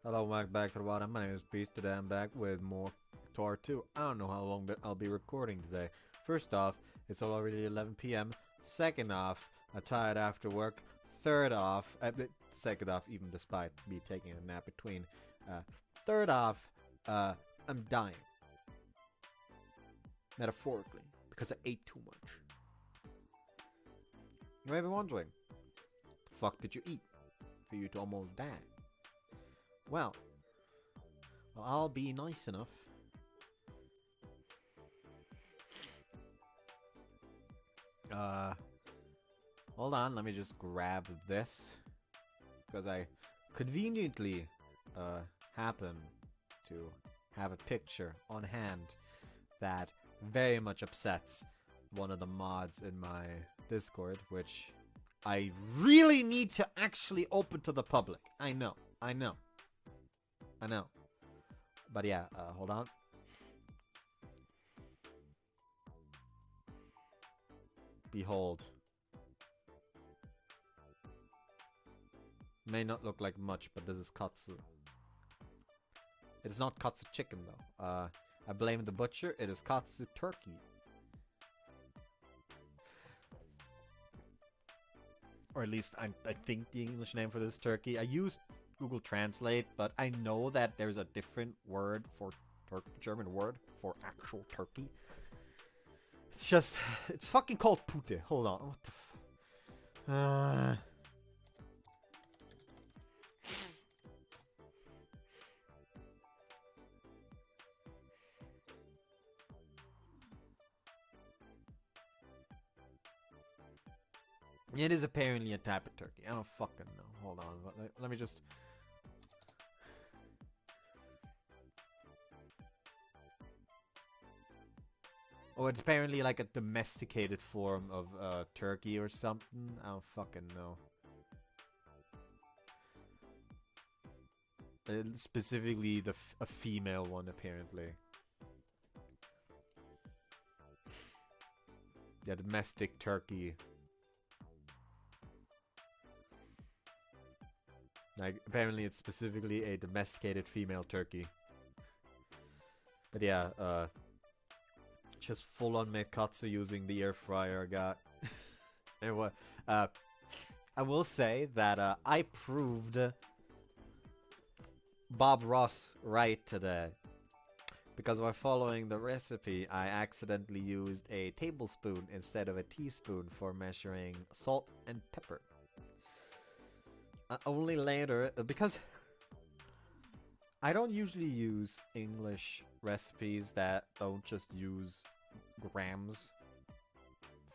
Hello, welcome back to the bottom. My name is Beast. Today I'm back with more ToHeart2. I don't know how long I'll be recording today. First off, it's already 11 p.m. Second off, I'm tired after work. Third off, second off, even despite me taking a nap between. Third off, I'm dying. Metaphorically, because I ate too much. You may be wondering, the fuck did you eat for you to almost die? Well, I'll be nice enough. Hold on, let me just grab this. Because I conveniently, happen to have a picture on hand that very much upsets one of the mods in my Discord, which I really need to actually open to the public. I know. But yeah, hold on. Behold. May not look like much, but this is katsu. It is not katsu chicken though. I blame the butcher. It is katsu turkey. Or at least I think the English name for this turkey. I used Google Translate, but I know that there's a different word for German word for actual turkey. It's just, it's fucking called pute. Hold on, what the It is apparently a type of turkey. I don't fucking know. Hold on, let me just... Oh, it's apparently like a domesticated form of turkey or something. I don't fucking know. Specifically a female one, apparently. Yeah, domestic turkey. Like, apparently it's specifically a domesticated female turkey. But yeah, just full-on made katsu using the air fryer I got. Anyway, I will say that I proved Bob Ross right today. Because while following the recipe, I accidentally used a tablespoon instead of a teaspoon for measuring salt and pepper. Only later, because I don't usually use English recipes that don't just use grams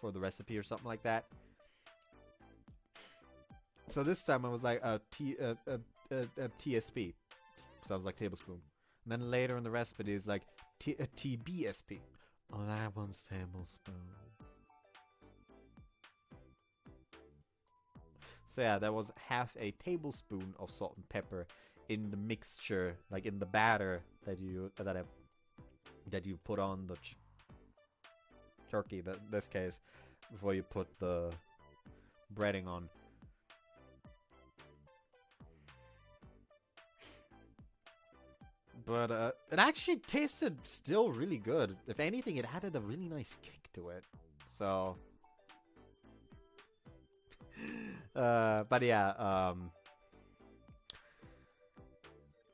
for the recipe or something like that. So this time I was like TSP, sounds like tablespoon. And then later in the recipe is like TBSP. Oh, that one's tablespoon. So yeah, there was half a tablespoon of salt and pepper in the mixture, like in the batter that you put on the turkey. In this case, before you put the breading on. But it actually tasted still really good. If anything, it added a really nice kick to it. So. But yeah,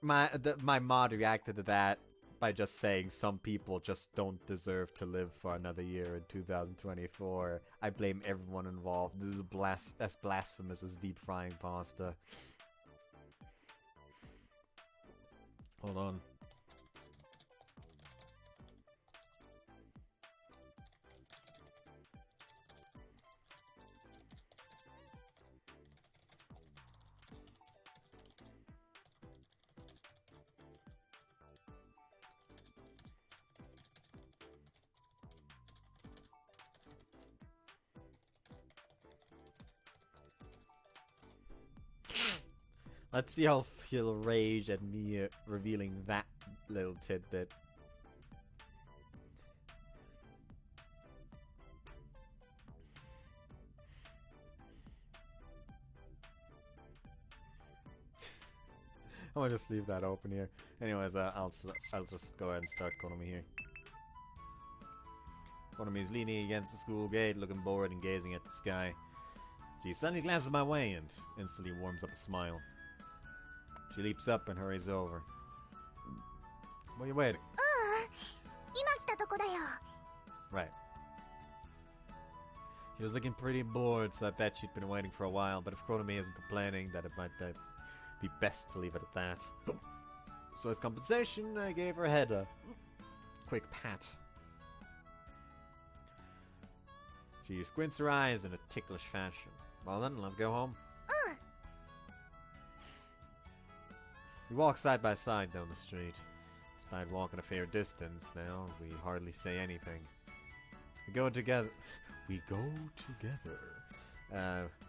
my mod reacted to that by just saying some people just don't deserve to live for another year in 2024. I blame everyone involved. This is as blasphemous as deep frying pasta. Hold on. Let's see how he'll rage at me revealing that little tidbit. gonna just leave that open here. Anyways, I'll just go ahead and start Konomi here. Konomi is leaning against the school gate, looking bored and gazing at the sky. She suddenly glances my way and instantly warms up a smile. She leaps up and hurries over. What are you waiting? Right. She was looking pretty bored, so I bet she'd been waiting for a while, but if Konomi isn't complaining, that it might be best to leave it at that. So as compensation, I gave her head a quick pat. She squints her eyes in a ticklish fashion. Well then, let's go home. We walk side by side down the street. Despite walking a fair distance now, we hardly say anything. We go together. We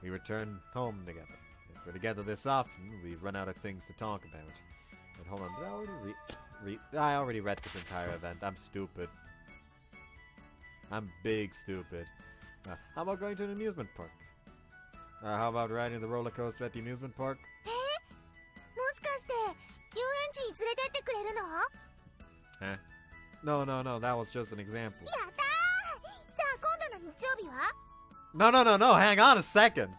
return home together. If we're together this often, we run out of things to talk about. But hold on, did I already read this entire event. I'm stupid. I'm big stupid. How about going to an amusement park? How about riding the roller coaster at the amusement park? Huh? No, that was just an example. No, hang on a second.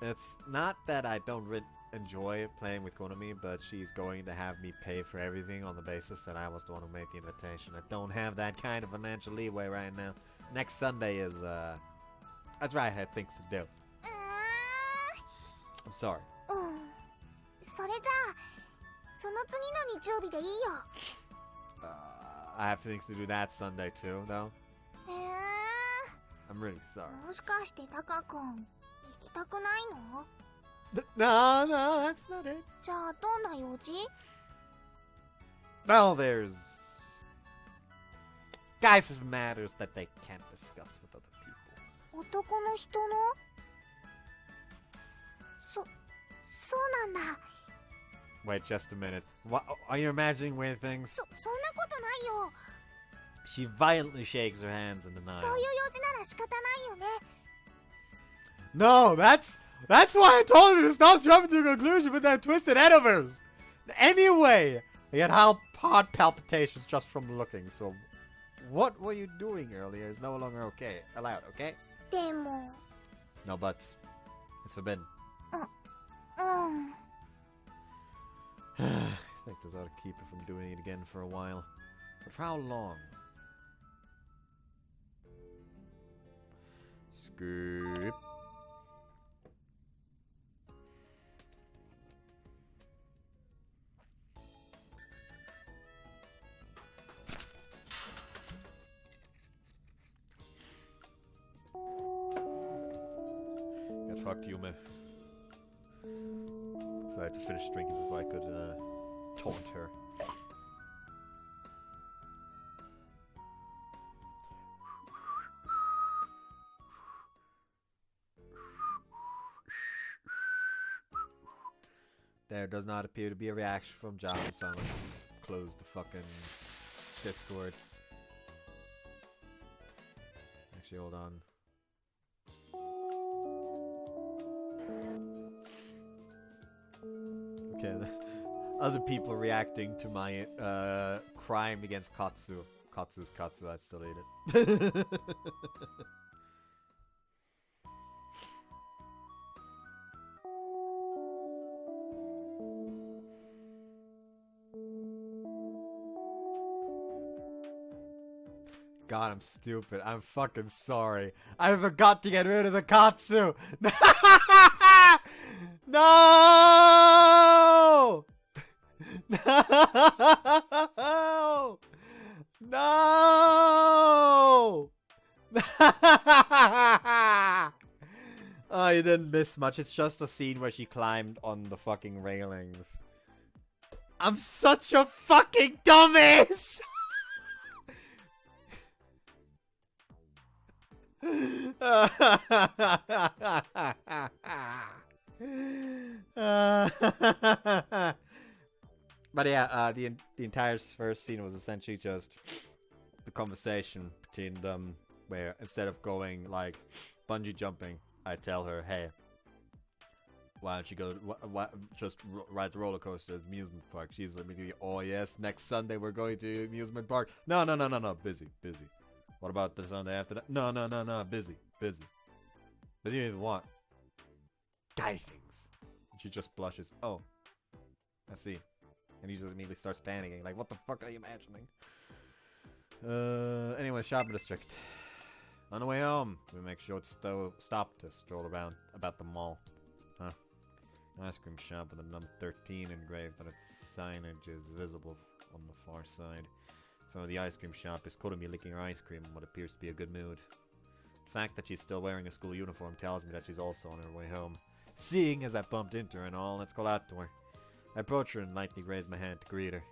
It's not that I don't enjoy playing with Konomi, but she's going to have me pay for everything on the basis that I was the one who made the invitation. I don't have that kind of financial leeway right now. Next Sunday is, that's right, I had things to do. I'm sorry. I have things to do that Sunday too, though. I'm really sorry. No, that's not it. Well, there's guys' matters that they can't discuss with other people. Wait, just a minute. What, are you imagining weird things? She violently shakes her hands in denial. No, that's why I told you to stop jumping to a conclusion with that twisted head of hers. Anyway, I get heart palpitations just from looking, so what were you doing earlier is no longer allowed, okay? No buts. It's forbidden. I think this ought to keep her from doing it again for a while. But for how long? Skip. Get fucked, Yume. So I had to finish drinking before I could taunt her. There does not appear to be a reaction from John, so I'm gonna just close the fucking Discord. Actually, hold on. Okay, other people reacting to my crime against Katsu. Katsu's Katsu, I still ate it. God, I'm stupid. I'm fucking sorry. I forgot to get rid of the Katsu. No! No! No! Oh, you didn't miss much. It's just a scene where she climbed on the fucking railings. I'm such a fucking dumbass! But yeah, the entire first scene was essentially just the conversation between them, where instead of going like bungee jumping, I tell her, hey, Why don't you go just ride the roller coaster at the amusement park? She's immediately, oh yes, next Sunday we're going to amusement park. No, busy. What about the Sunday after that? No, busy. Busy with what? Guy things. And she just blushes. Oh, I see. And he just immediately starts panicking. Like, what the fuck are you imagining? Anyway, shopping district. On the way home, we make sure to stop to stroll around about the mall. Huh? Ice cream shop with a number 13 engraved on its signage is visible on the far side. In front of the ice cream shop is Konomi licking her ice cream in what appears to be a good mood. The fact that she's still wearing a school uniform tells me that she's also on her way home. Seeing as I bumped into her and all, let's call out to her. I approach her and lightly raise my hand to greet her.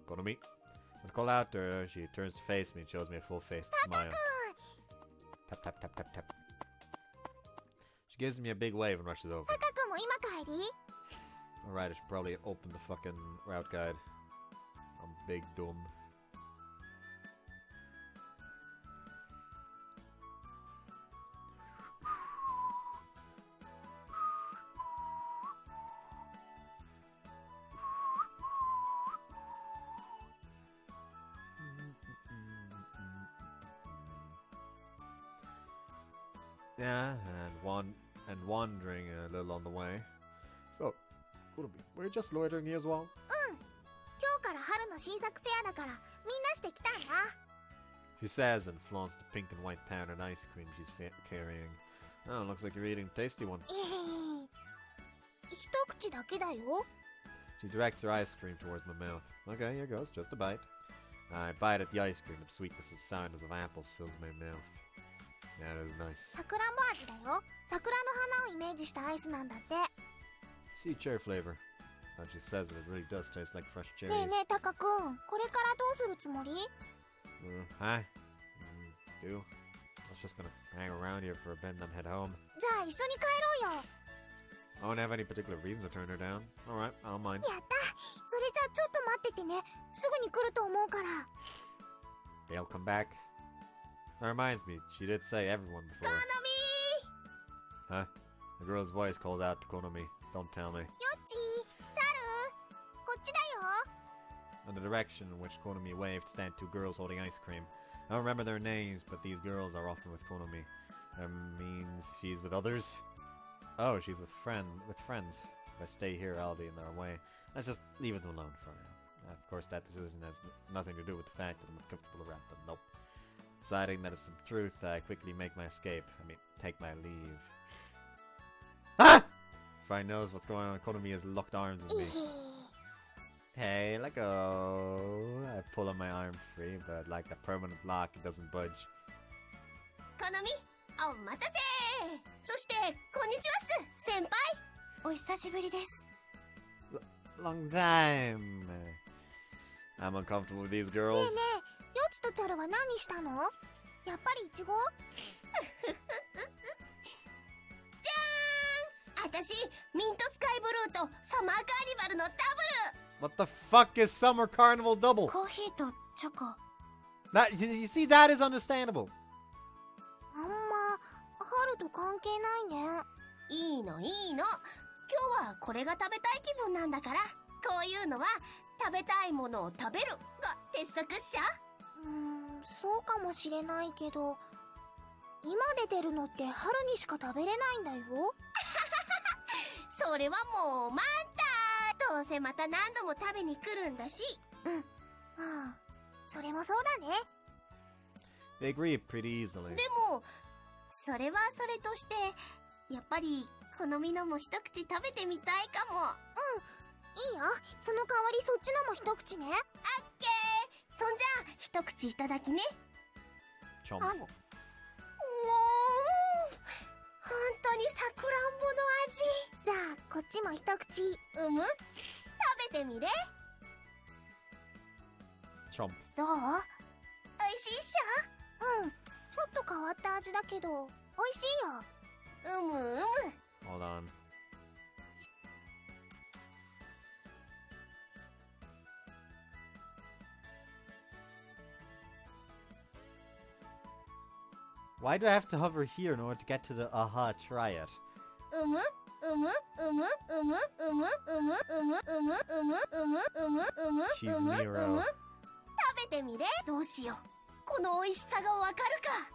Konomi. When I call out to her, she turns to face me and shows me a full-faced smile. Tap, tap, tap, tap, tap. She gives me a big wave and rushes over. Alright, I should probably open the fucking route guide. I'm big dumb. Yeah, and wandering a little on the way. So, we're just loitering here as well. She says and flaunts the pink and white powdered ice cream she's carrying. Oh, looks like you're eating a tasty one. She directs her ice cream towards my mouth. Okay, here goes, just a bite. I bite at the ice cream and sweetness as soundness of apples fills my mouth. Yeah, that is nice. Sea cherry flavor. And she says it really does taste like fresh cherries. Hi. Do. I was just gonna hang around here for a bit and then head home. I don't have any particular reason to turn her down. Alright, I don't mind. They'll come back. That reminds me, she did say everyone before. Konomi! Huh? The girl's voice calls out to Konomi. Don't tell me. In the direction in which Konomi waved stand two girls holding ice cream. I don't remember their names, but these girls are often with Konomi. That means she's with others? Oh, she's with friends. If I stay here, I'll be in their way. Let's just leave it alone for now. Of course, that decision has nothing to do with the fact that I'm uncomfortable around them. Nope. Deciding that it's some truth, I quickly make my escape. Take my leave. Ah! If I knows what's going on, Konomi has locked arms with me. Hey, let go. I pull on my arm free, but like a permanent lock, it doesn't budge. Konomi, omatase! そして、こんにちはっす、先輩。お久しぶりです。Long time. I'm uncomfortable with these girls. ねえねえ、ヨチとチャルは何したの？やっぱりイチゴ？じゃーん！私、ミントスカイブルーとサマーカーニバルのダブル！ What the fuck is Summer Carnival Double? コーヒーとチョコ。That, you see, that is understandable. あんま、春と関係ないね。いいのいいの。今日はこれが食べたい気分なんだから、こういうのは食べたいものを食べるが鉄則っしゃ。そうかもしれないけど、今出てるのって春にしか食べれないんだよ。それはもう待った。どうせまた何度も食べに来るんだし。ああ、それもそうだね。They agree pretty easily. でも、それはそれとして、やっぱり好みのも一口食べてみたいかも。いいよ。その代わりそっちのも一口ね。オッケー。そんじゃあ一口いただきね。チョン。本当にさくらんぼの味。じゃあこっちも一口。食べてみれ。チョン。どう？美味しいっしょ？ちょっと変わった味だけど美味しいよ。Hold on. Why do I have to hover here in order to get to the aha, try it? She's Nero. 食べてみれ。どうしよう。この美味しさがわかるか。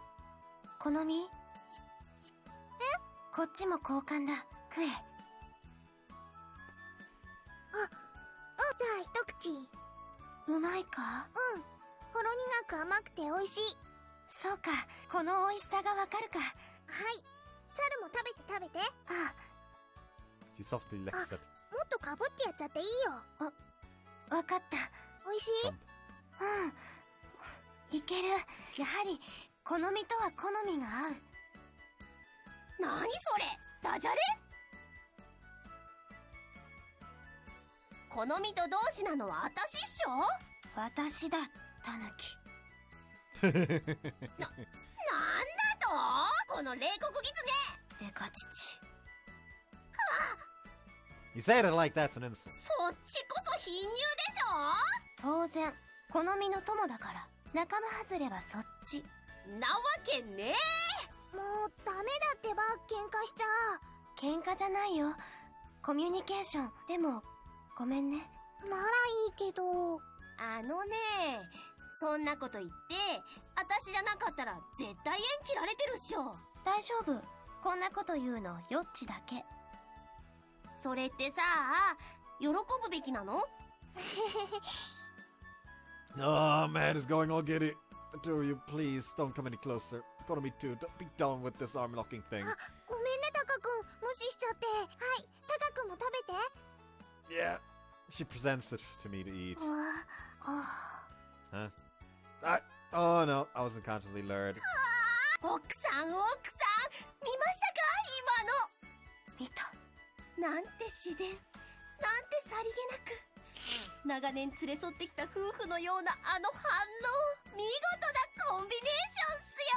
好み？こっちも交換だ。食え。じゃあ一口。うまいか？ほろ苦く甘くて美味しい。そうか、この美味しさがわかるか。はい。チャルも食べて。あ She softly licks it. もっとかぶってやっちゃっていいよ。あ、わかった。美味しい？いける。やはり好みとは好みが合う。なにそれ、ダジャレ？好みと同士なのはあたしっしょ。私だ、タヌキ。なんだと、この冷酷ギツネ。デカ父。You said it like that's an insult. そっちこそ貧乳でし当然、好みの友だから。仲間外れはそっち。ょ。なわけねもうダメだってば、喧嘩しちゃ喧嘩じゃないよ。コミュニケーション。でも、ごめんね。ならいいけど。あのね、そんなこと言ってあたしじゃなかったら絶対縁切られてるっしょ。大丈夫。こんなこと言うの、ヨッチだけ。それってさ、喜ぶべきなの？ Oh, man is going all giddy. The two of you, please don't come any closer. Konomi-Route, don't be done with this arm locking thing. ごめんね、タカ君。無視しちゃって。はい、タカ君も食べて。 Yeah. She presents it to me to eat. Huh? Oh no, I wasn't consciously lured. 奥さん、見ましたか？今の。見た。なんて自然、なんてさりげなく。長年連れ添ってきた夫婦のようなあの反応、見事なコンビネーションっすよ。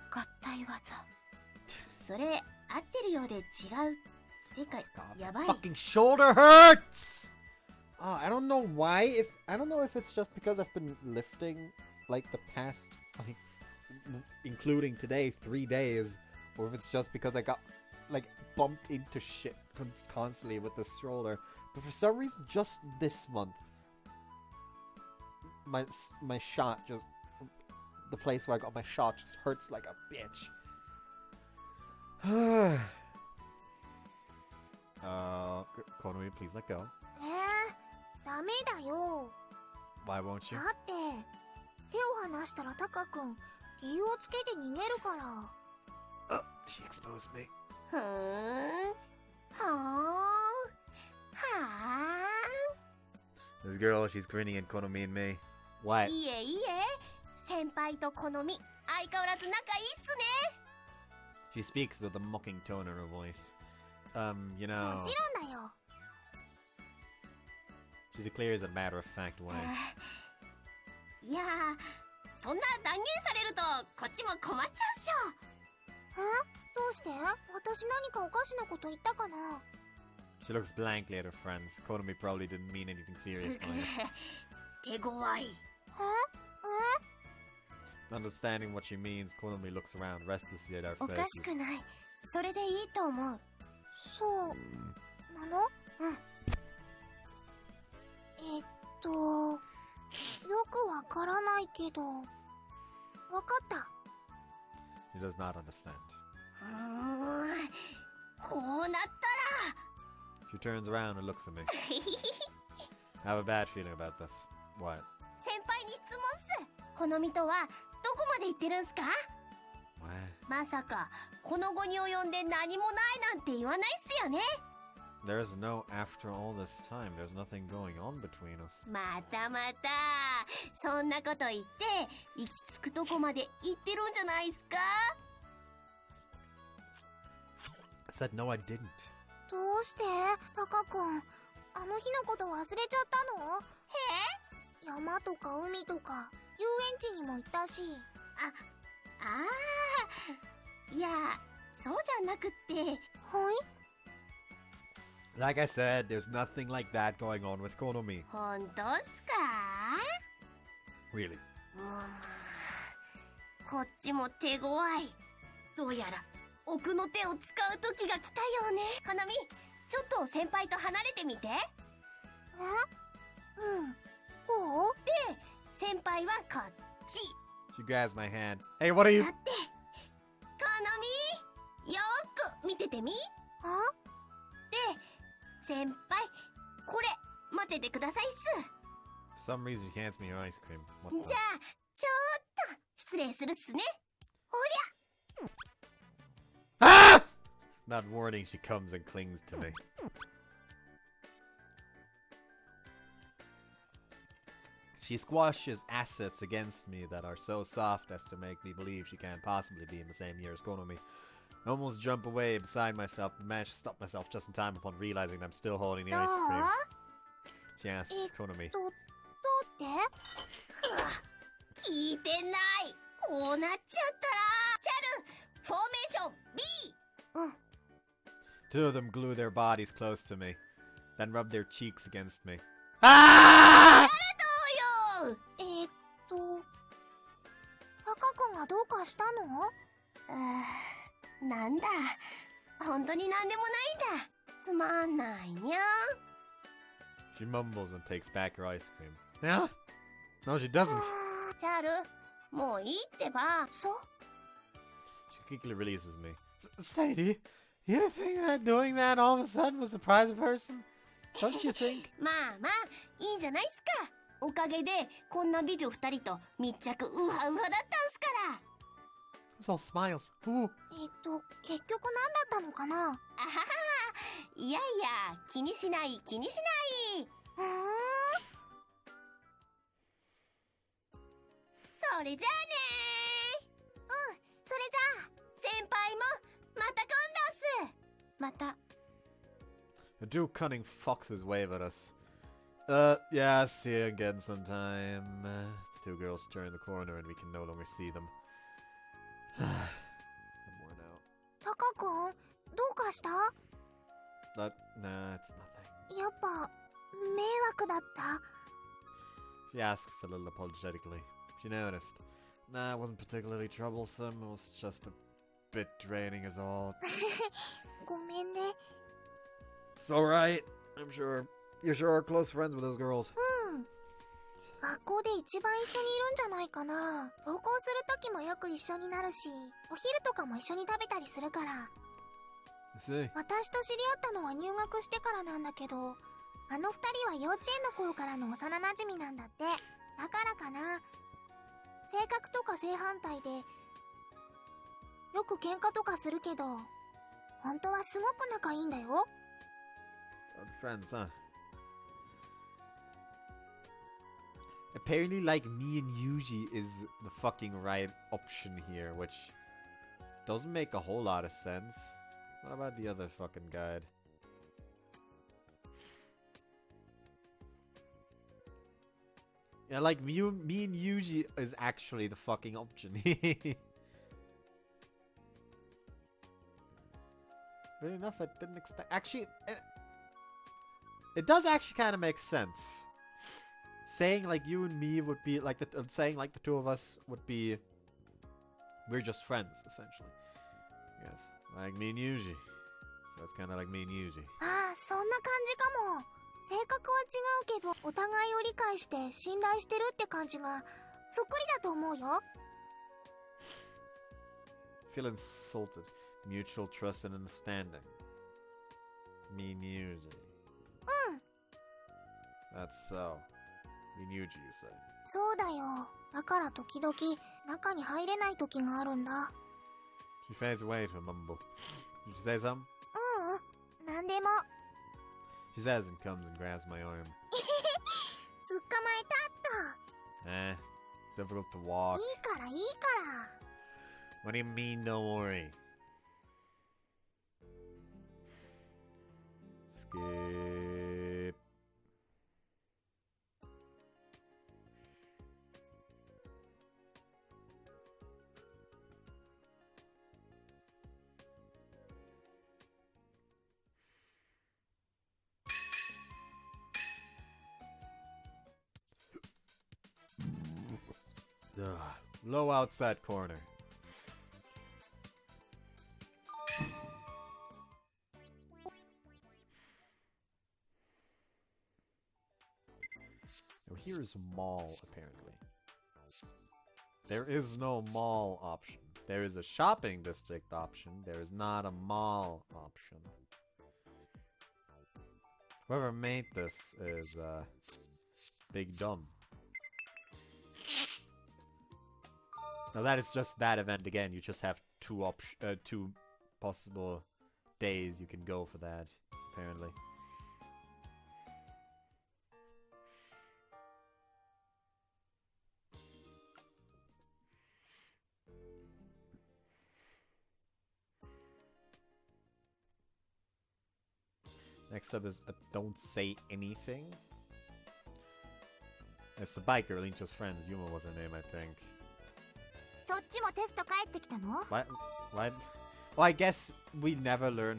合体技。それ合ってるようで違う。てか、やばい。 Fucking shoulder hurts! I don't know why. I don't know if it's just because I've been lifting like the past, like, including today, 3 days, or if it's just because I got like bumped into shit constantly with the stroller. But for some reason, just this month, my shot just, the place where I got my shot just hurts like a bitch. Konomi, please let go. ダメだよ。 Why won't you? だって手を離したらタカ君理由をつけて逃げるから。 Oh, she exposed me. ふーん。This girl, she's grinning at Konomi and me. What? いえいえ、先輩と好み、相変わらず仲いいっすね。 She speaks with a mocking tone in her voice. You も know, ちろんだよ。 she declares in a matter-of-fact way. いやー、そんな断言されるとこっちも困っちゃうっしょ。どうして？私何かおかしなこと言ったかな？ She looks blankly at her friends. Konomi probably didn't mean anything serious by it. 手強い。Understanding what she means, Konomi looks around restlessly at our おか faces. しくない。それでいいと思う。そうなの？よくわからないけど、わかった。 She does not understand. こうなったら。 She turns around and looks at me. I have a bad feeling about this. What? 先輩に質問っす。好みとはどこまで行ってるんすか？ What? まさかこの後に及んで何もないなんて言わないっすよね。 There's no after all this time. There's nothing going on between us. またまたそんなこと言って行き着くとこまで行ってるんじゃないっすか？ I said no, I didn't. どうして？タカ君、あの日のこと忘れちゃったの？山とか海とか遊園地にも行ったし。いや、そうじゃなくって。はい？ Like I said, there's nothing like that going on with Konomi. 本当っすか？ Really? こっちも手強い。どうやら奥の手を使う時が来たようね。好み、ちょっと先輩と離れてみて。うん。こう？で、先輩はこっち。 She grabs my hand. Hey, what are you? さて、好み、よーく見ててみ。あ？で、先輩、これ待っててくださいっす。 For some reason, she hands me her ice cream. What じ the? ゃあちょっと失礼するっすね。ほりゃ。 Ah! Not warning, she comes and clings to me. She squashes assets against me that are so soft as to make me believe she can't possibly be in the same year as Konomi. I almost jump away beside myself, but manage to stop myself just in time upon realizing that I'm still holding the どう？ ice cream. She asks Konomi. どうって？聞いてない。こうなっちゃったら、チャル、フォーメーション B。 Two of them glue their bodies close to me, then rub their cheeks against me. Ah! どうよ。タカ君がどうかしたの？なんだ、本当になんでもないんだ。つまんないにゃ。 She mumbles and takes back her ice cream. Yeah? No, she doesn't. チャル、もういいってば。そう？ She quickly releases me. Sadie, you think that doing that all of a sudden will surprise a person? Don't you think? まあまあ、いいんじゃないっすか。おかげで、こんな美女二人と密着ウハウハだったんすから。It's all smiles. Ooh. 結局何だったのかな？あははは。いやいや、気にしない気にしない。それじゃあねー。それじゃあ。先輩もまた今度っす。また。 The two cunning foxes wave at us. Yeah, see you again sometime. The two girls turn the corner and we can no longer see them. I'm worn out. タカ君、どうかした？ Nah, it's nothing. やっぱ迷惑だった？ She asks a little apologetically. She noticed. Nah, it wasn't particularly troublesome. It was just a bit draining is all. ごめんね。 It's alright. I'm sure. You're sure close friends with those girls. 学校で一番一緒にいるんじゃないかな。登校するときもよく一緒になるし、お昼とかも一緒に食べたりするから。 I see. 私と知り合ったのは入学してからなんだけど、あの二人は幼稚園の頃からの幼馴染なんだって。だからかな。性格とか正反対で、よく喧嘩とかするけど、本当はすごく仲いいんだよ。Old friends, huh? Apparently, like, me and Yuji is the fucking right option here, which doesn't make a whole lot of sense. What about the other fucking guide? Yeah, like, me and Yuji is actually the fucking option. Really enough, I didn't expect... Actually, it does actually kind of make sense. Saying like you and me would be like saying like the two of us would be, we're just friends essentially. Yes, like me and Yuji. So it's kind of like me and Yuji. ああ、そんな感じかも。性格は違うけど、お互いを理解して信頼してるって感じがそっくりだと思うよ。Feel insulted. Mutual trust and understanding. Me and Yuji. That's so. Me and Yuji, you say. そうだよ。だから時々中に入れない時があるんだ。She fades away to a mumble. Did you say something? なんでも。She says and comes and grabs my arm. 捕まえたっ Difficult to walk. と。いいからいいから。 What do you mean, don't worry? Skip. Low outside corner. So here is mall, apparently. There is no mall option. There is a shopping district option. There is not a mall option. Whoever made this is big dumb. Now that is just that event again. You just have two possible days you can go for that, apparently. Next up is Don't Say Anything. It's the biker, Lynch's friend. Yuma was her name, I think. そっちもテスト帰ってきたの？ What? What? Well, I guess we never learn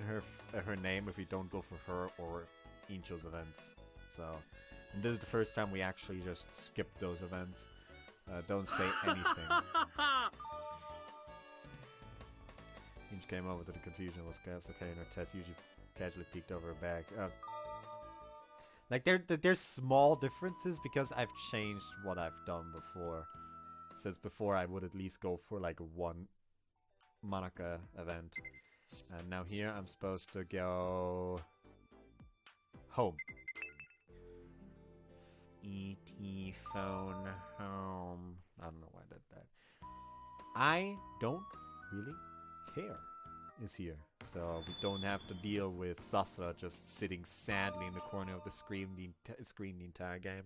her name if we don't go for her or Incho's events. So, and this is the first time we actually just skip those events. Don't say anything. Inch came over to the confusion was chaos. Okay, and her test usually casually peeked over her back. Like there's small differences because I've changed what I've done before. Since before I would at least go for like one Monica event. And now here I'm supposed to go home. E.T. phone home. I don't know why I did that. I don't really care is here. So we don't have to deal with Sasra just sitting sadly in the corner of the screen the entire game.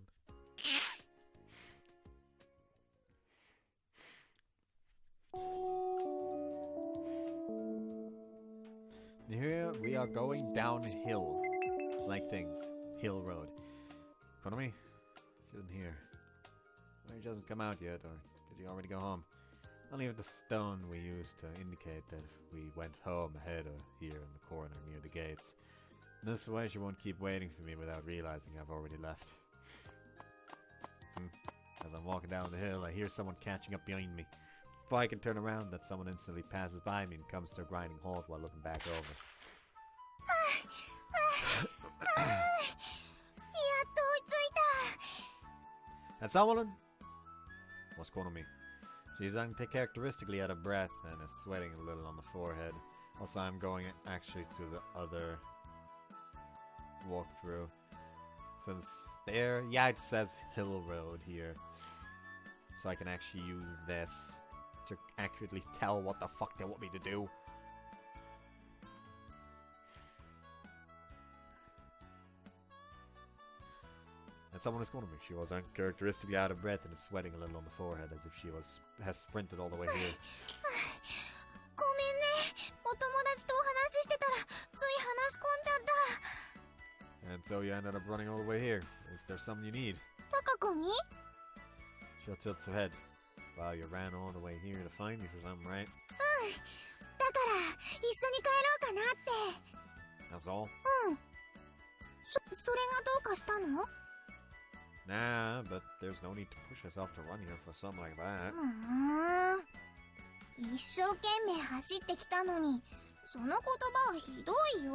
Here we are going downhill. Like things. Hill road. Konomi? She isn't here. Well, she hasn't come out yet, or did you already go home? I'll leave the stone we used to indicate that we went home ahead of here in the corner near the gates. This way she won't keep waiting for me without realizing I've already left. As I'm walking down the hill, I hear someone catching up behind me. Before I can turn around, that someone instantly passes by me and comes to a grinding halt while looking back over. That's someone? What's going on me? She's uncharacteristically out of breath and is sweating a little on the forehead. Also, I'm going actually to the other walkthrough. Since there, yeah, it says Hill Road here. So I can actually use this to accurately tell what the fuck they want me to do. And someone is calling me. She was uncharacteristically out of breath and is sweating a little on the forehead as if she has sprinted all the way here. ごめんね。お友達とお話ししてたらつい話し込んじゃった。 And so you ended up running all the way here. Is there something you need? タカ君に？ She'll tilt her head. Wow, you ran all the way here to find me for something, right? だから一緒に帰ろうかなって。 That's all? それがどうかしたの？ Nah, but there's no need to push yourself to run here for something like that. 一生懸命走ってきたのに、その言葉はひどいよ。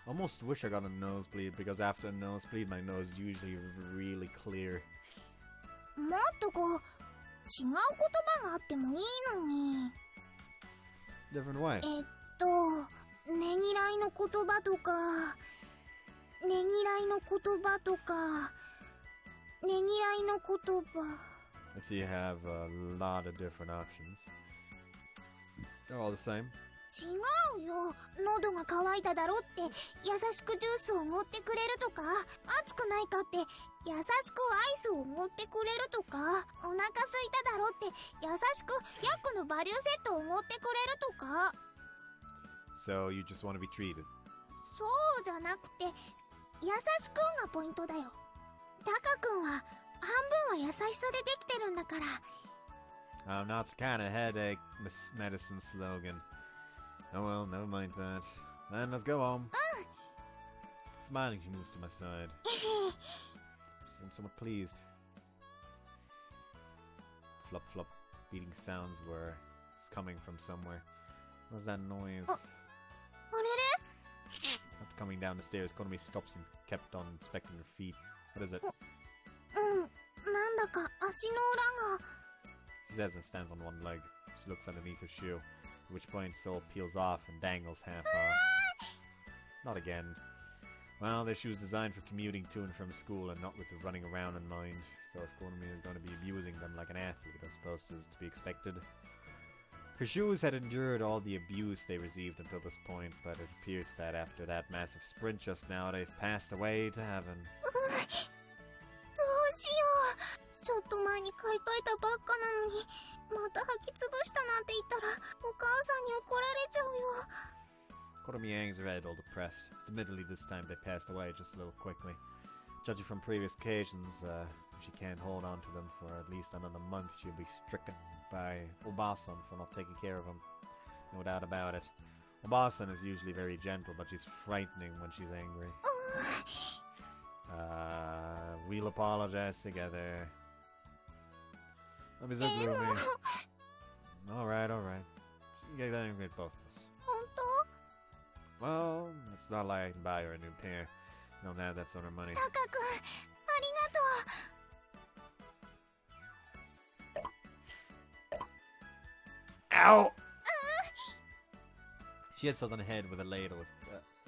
Almost wish I got a nosebleed because after a nosebleed my nose is usually really clear. もっとこう違う言葉があってもいいのに。 Different way. ねぎらいの言葉とか、ねぎらいの言葉とか、ねぎらいの言葉。 I see you have a lot of different options. They're all the same. 違うよ。喉が渇いただろって優しくジュースを持ってくれるとか、ないかって、優しくアイスを持ってくれるとか、お腹すいただろって優しくヤックのバリューセットを持ってくれるとか。 So you just want to be treated. そうじゃなくて、優しくがポイントだよ。タカ君は半分は優しさでできてるんだから。I'm not the kind of headache medicine slogan. Oh well, never mind that. Then let's go home. Smiling, she moves to my side. She seems somewhat pleased. Flop flop beating sounds were coming from somewhere. What was that noise? あれれ？ After coming down the stairs, Konomi stops and kept on inspecting her feet. What is it? なんだか足の裏が。 She says and stands on one leg. She looks underneath her shoe, at which point the sole peels off and dangles half off. Not again. Well, their shoes designed for commuting to and from school and not with the running around in mind. So if Konomi is going to be abusing them like an athlete, I suppose it is to be expected. Her shoes had endured all the abuse they received until this point, but it appears that after that massive sprint just now, they've passed away to heaven. どうしよう。ちょっと前に買い替えたばっかなのに、また履き潰したなんて言ったらお母さんに怒られちゃうよ。 Konomi hangs her head, all depressed. Admittedly, this time they passed away just a little quickly. Judging from previous occasions, if she can't hold on to them for at least another month, she'll be stricken by Obasan for not taking care of him. No doubt about it. Obasan is usually very gentle, but she's frightening when she's angry. We'll apologize together. Don't be so gloomy. Alright, alright. She can get angry at both of us. 本当？ Well, it's not like I can buy her a new pair. You don't have that sort of money. タカ君、ありがとう。 Ow! She hits us on the head with a ladle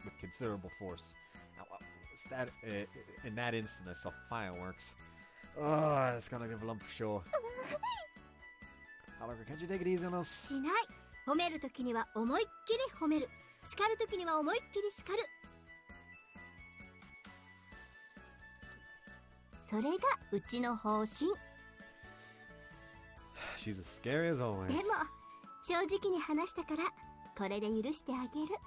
with considerable force. Now, in that instant, I saw fireworks. Oh, it's gonna give a lump for sure. However, can't you take it easy on us? しない。褒めるときには思いっきり褒める。叱るときには思いっきり叱る。それがうちの方針。 She's as scary as always. でも正直に話したからこれで許してあげる。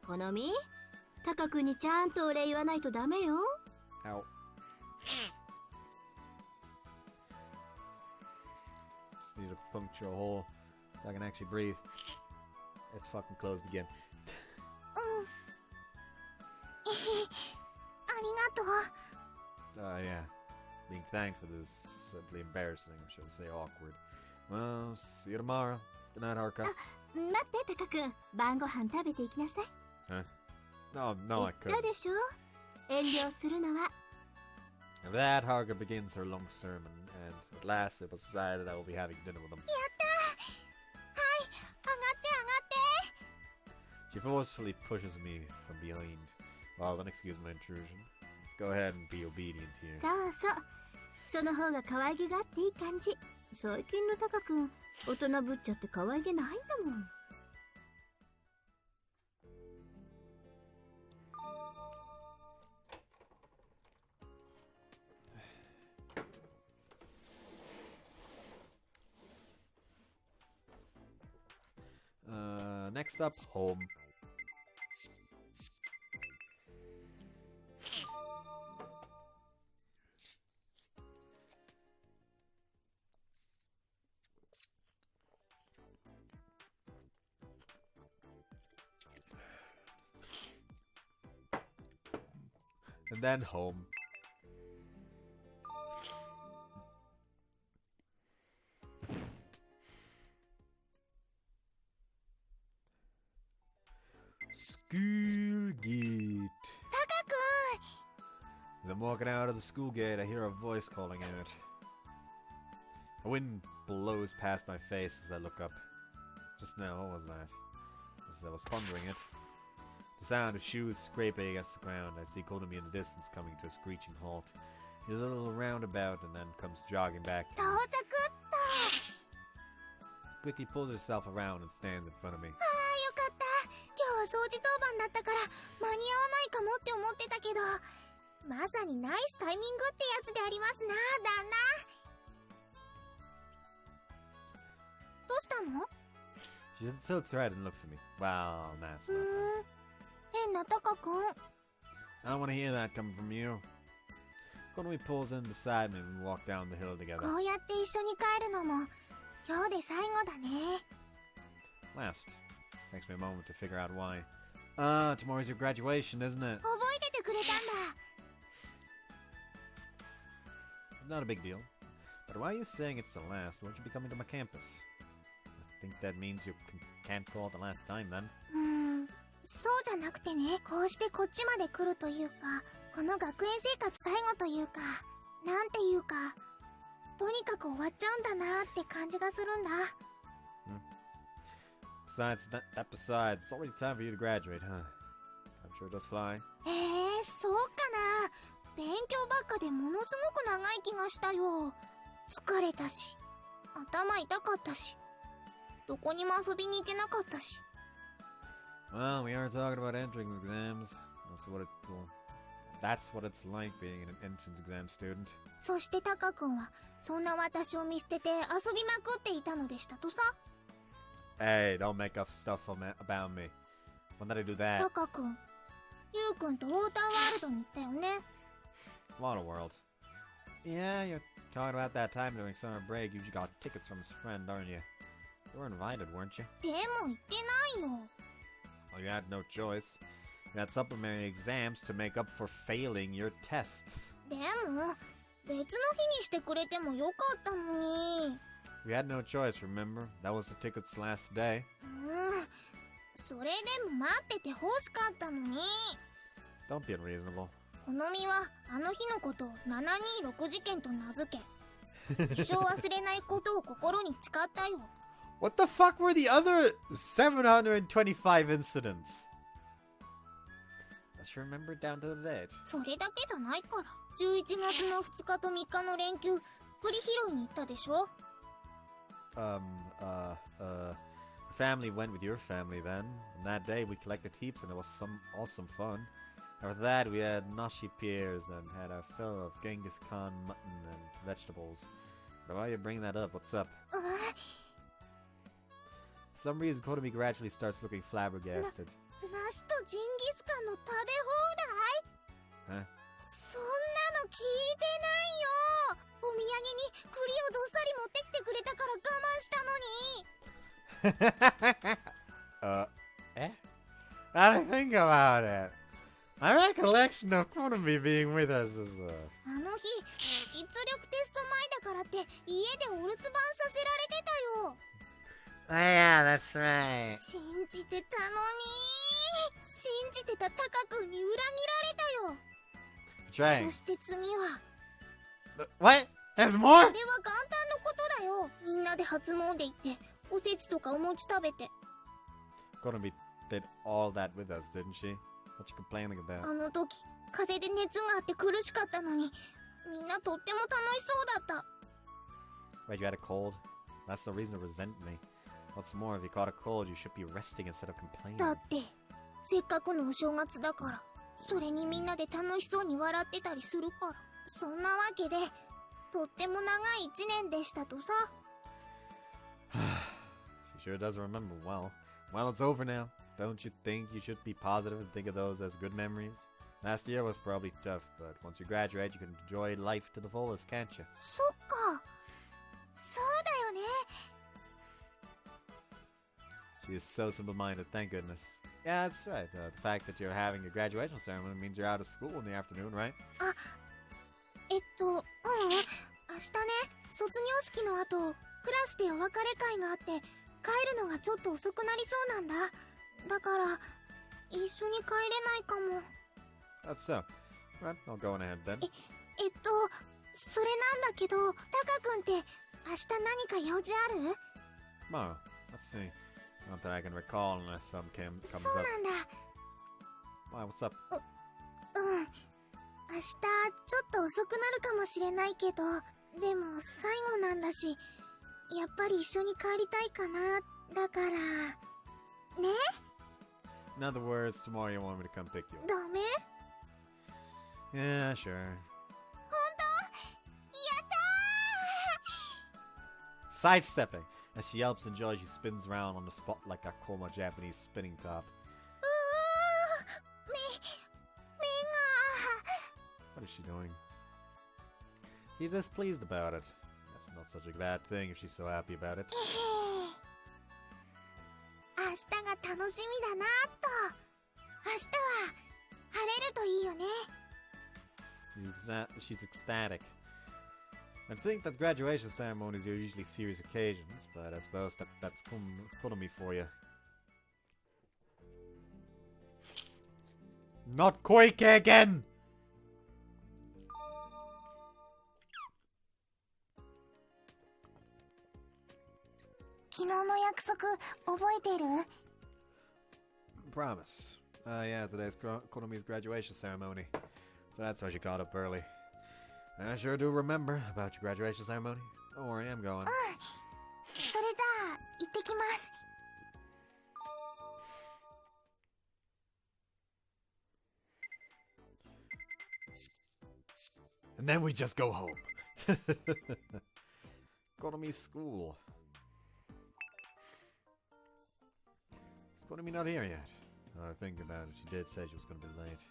好み？タカ君にちゃんとお礼言わないとダメよ。 Ow. Just need to puncture a hole so I can actually breathe. It's fucking closed again. ありがとう。 Yeah. Being thankful is simply embarrassing, should I say awkward. Well, see you tomorrow. Good night, Haruka. 待ってタカ君、晩ご飯食べていきなさい。 Huh? No, I 言った couldn't. でしょ。遠慮するのは。 After that, Haruka begins her long sermon, and at last it was decided I will be having dinner with them. やったー。はい、上がって上がって。 She forcefully pushes me from behind. Well, then excuse my intrusion. Let's go ahead and be obedient here. そうそう。その方が可愛げがあっていい感じ。最近のタカ君、大人ぶっちゃって可愛げないんだもん。Next up, home. And then home. School gate. タカ君。 As I'm walking out of the school gate, I hear a voice calling out. A wind blows past my face as I look up. Just now, what was that? As I was pondering it, the sound of shoes scraping against the ground, I see Konomi in the distance coming to a screeching halt. He does a little roundabout and then comes jogging back. 到着った。 Quickly pulls herself around and stands in front of me. ああ、よかった。今日は掃除当番だったから間に合わないかもっって思ってたけど、まさにナイスタイミングってやつでありますな、旦那。どうしたの？ She tilts her head and looks at me. Well, that's not. 変なタカ君。I don't want to hear that coming from you. Konomi pulls in beside me and we walk down the hill together. こうやって一緒に帰るのも今日で最後だね。 Last. Takes me a moment to figure out why. Tomorrow's your graduation, isn't it? 覚えててくれたんだ。 Not a big deal. But why are you saying it's the last? Won't you be coming to my campus? I think that means you can't call it the last time then. そうじゃなくてね、こうしてこっちまで来るというか、この学園生活最後というか、なんていうか、とにかく終わっちゃうんだなって感じがするんだ。Besides, besides, it's already time for you to graduate, huh? I'm sure it does fly. そうかな。勉強ばっかでものすごく長い気がしたよ。疲れたし、頭痛かったし、どこにも遊びに行けなかったし。Well, we are talking about entrance exams. That's what it's like being an entrance exam student. そしてタカ君はそんな私を見捨てて遊びまくっていたのでしたとさ。Hey, don't make up stuff about me. When did I do that? タカ君、ユウ君とウォーターワールドに行ったよね。Water World. Yeah, you're talking about that time during summer break. You got tickets from his friend, aren't you? You were invited, weren't you? でも行ってないよ。Well, you had no choice. You had supplementary exams to make up for failing your tests. でも別の日にしてくれてもよかったのに。We had no choice, remember? That was the ticket's last day. それでも待ってて欲しかったのに。 Don't be unreasonable. このみはあの日のことを726事件と名付け、一生忘れないことを心に誓ったよ。What the fuck were the other 725 incidents? Let's remember down to the date. それだけじゃないから。11月の2日と3日の連休、栗拾いに行ったでしょ。Family went with your family then. And that day we collected heaps and it was some awesome fun. After that we had nashi pears and had a fill of Genghis Khan mutton and vegetables. But why are you bringing that up? What's up? For some reason Konomi gradually starts looking flabbergasted. ナシとジンギスカンの食べ放題？ Huh? そんなの聞いてないよ。お土産に栗をどっさり持ってきてくれたから我慢したのに。Eh? Now that I think about it. My recollection of Konomi being with us is, あの日、実力テスト前だからって家でお留守番させられてたよ。Oh yeah, that's right. 信じてたのに。信じてたタカ君に裏切られたよ。 Betraying. そして次は、 What? There's こ more? れは元旦のことだよ。みんなで初詣行っておせちとかお餅食べて。 Konomi did all that with us, didn't she? What you complaining about? あの時風邪で熱があって苦しかったのに、みんなとっても楽しそうだった。 Wait, you had a cold? That's no reason to resent me. What's more, if you caught a cold, you should be resting instead of complaining. だってせっかくのお正月だから。それにみんなで楽しそうに笑ってたりするから。そんなわけでとっても長い一年でしたとさ。 She sure does remember well. Well, it's over now. Don't you think you should be positive and think of those as good memories? Last year was probably tough, but once you graduate, you can enjoy life to the fullest, can't you? そっか、そうだよね。 She is so simple-minded, thank goodness. Yeah, that's right. The fact that you're having a graduation ceremony means you're out of school in the afternoon, right? 明日ね、卒業式の後クラスでお別れ会があって帰るのがちょっと遅くなりそうなんだ。だから一緒に帰れないかも。 That's so. Right, I'll go on ahead then. それなんだけど、タカ君って明日何か用事ある？ Tomorrow. Let's see. Not that I can recall unless some comes そう up. なんだ。 Why, what's up? 明日ちょっと遅くなるかもしれないけど、でも最後なんだし、やっぱり一緒に帰りたいかな。だからね。 In other words, tomorrow you want me to come pick you up. ダメ？ Yeah, sure. 本当？やったー！ Sidestepping. As she yelps in joy, she spins around on the spot like a Koma Japanese spinning top. 目が What is she doing? He's displeased about it. That's not such a bad thing if she's so happy about it. 明日が楽しみだなーっと。明日は晴れるといいよね。She's ecstatic. I think that graduation ceremonies are usually serious occasions, but I suppose that's Konomi for you. Not Koike again! 昨日の約束覚えてる？ Promise. Yeah, today's Konomi's graduation ceremony. So that's why she got up early. I sure do remember about your graduation ceremony. Don't worry, I'm going. それじゃあ行ってきます。 And then we just go home. Konomi's school. Is Konomi not here yet? Now that I think about it, she did say she was going to be late.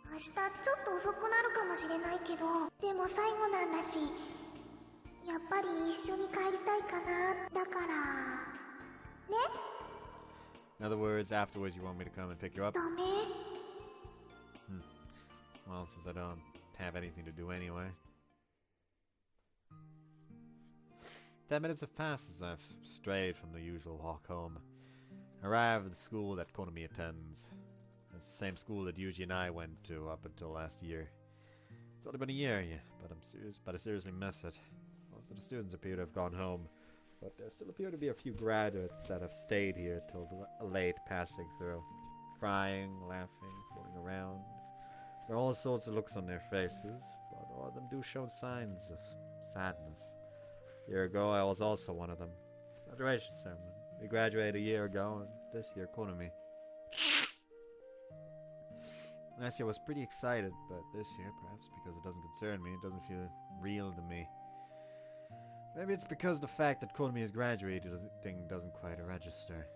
明日ちょっと遅くなるかもしれないけど、でも最後なんだし、やっぱり一緒に帰りたいかな。だからね。 In other words, afterwards you want me to come and pick you up? ダメ？ Well, since I don't have anything to do anyway. 10 minutes have passed as I've strayed from the usual walk home. I arrive at the school that Konomi attends. It's the same school that Yuji and I went to up until last year. It's only been a year, yeah, but I seriously miss it. Most of the students appear to have gone home, but there still appear to be a few graduates that have stayed here till late, passing through, crying, laughing, fooling around. There are all sorts of looks on their faces, but all of them do show signs of sadness. A year ago, I was also one of them. Graduation ceremony. We graduated a year ago, and this year, Konomi. Last year I was pretty excited, but this year, perhaps because it doesn't concern me, it doesn't feel real to me. Maybe it's because the fact that Konomi has graduated doesn't quite register.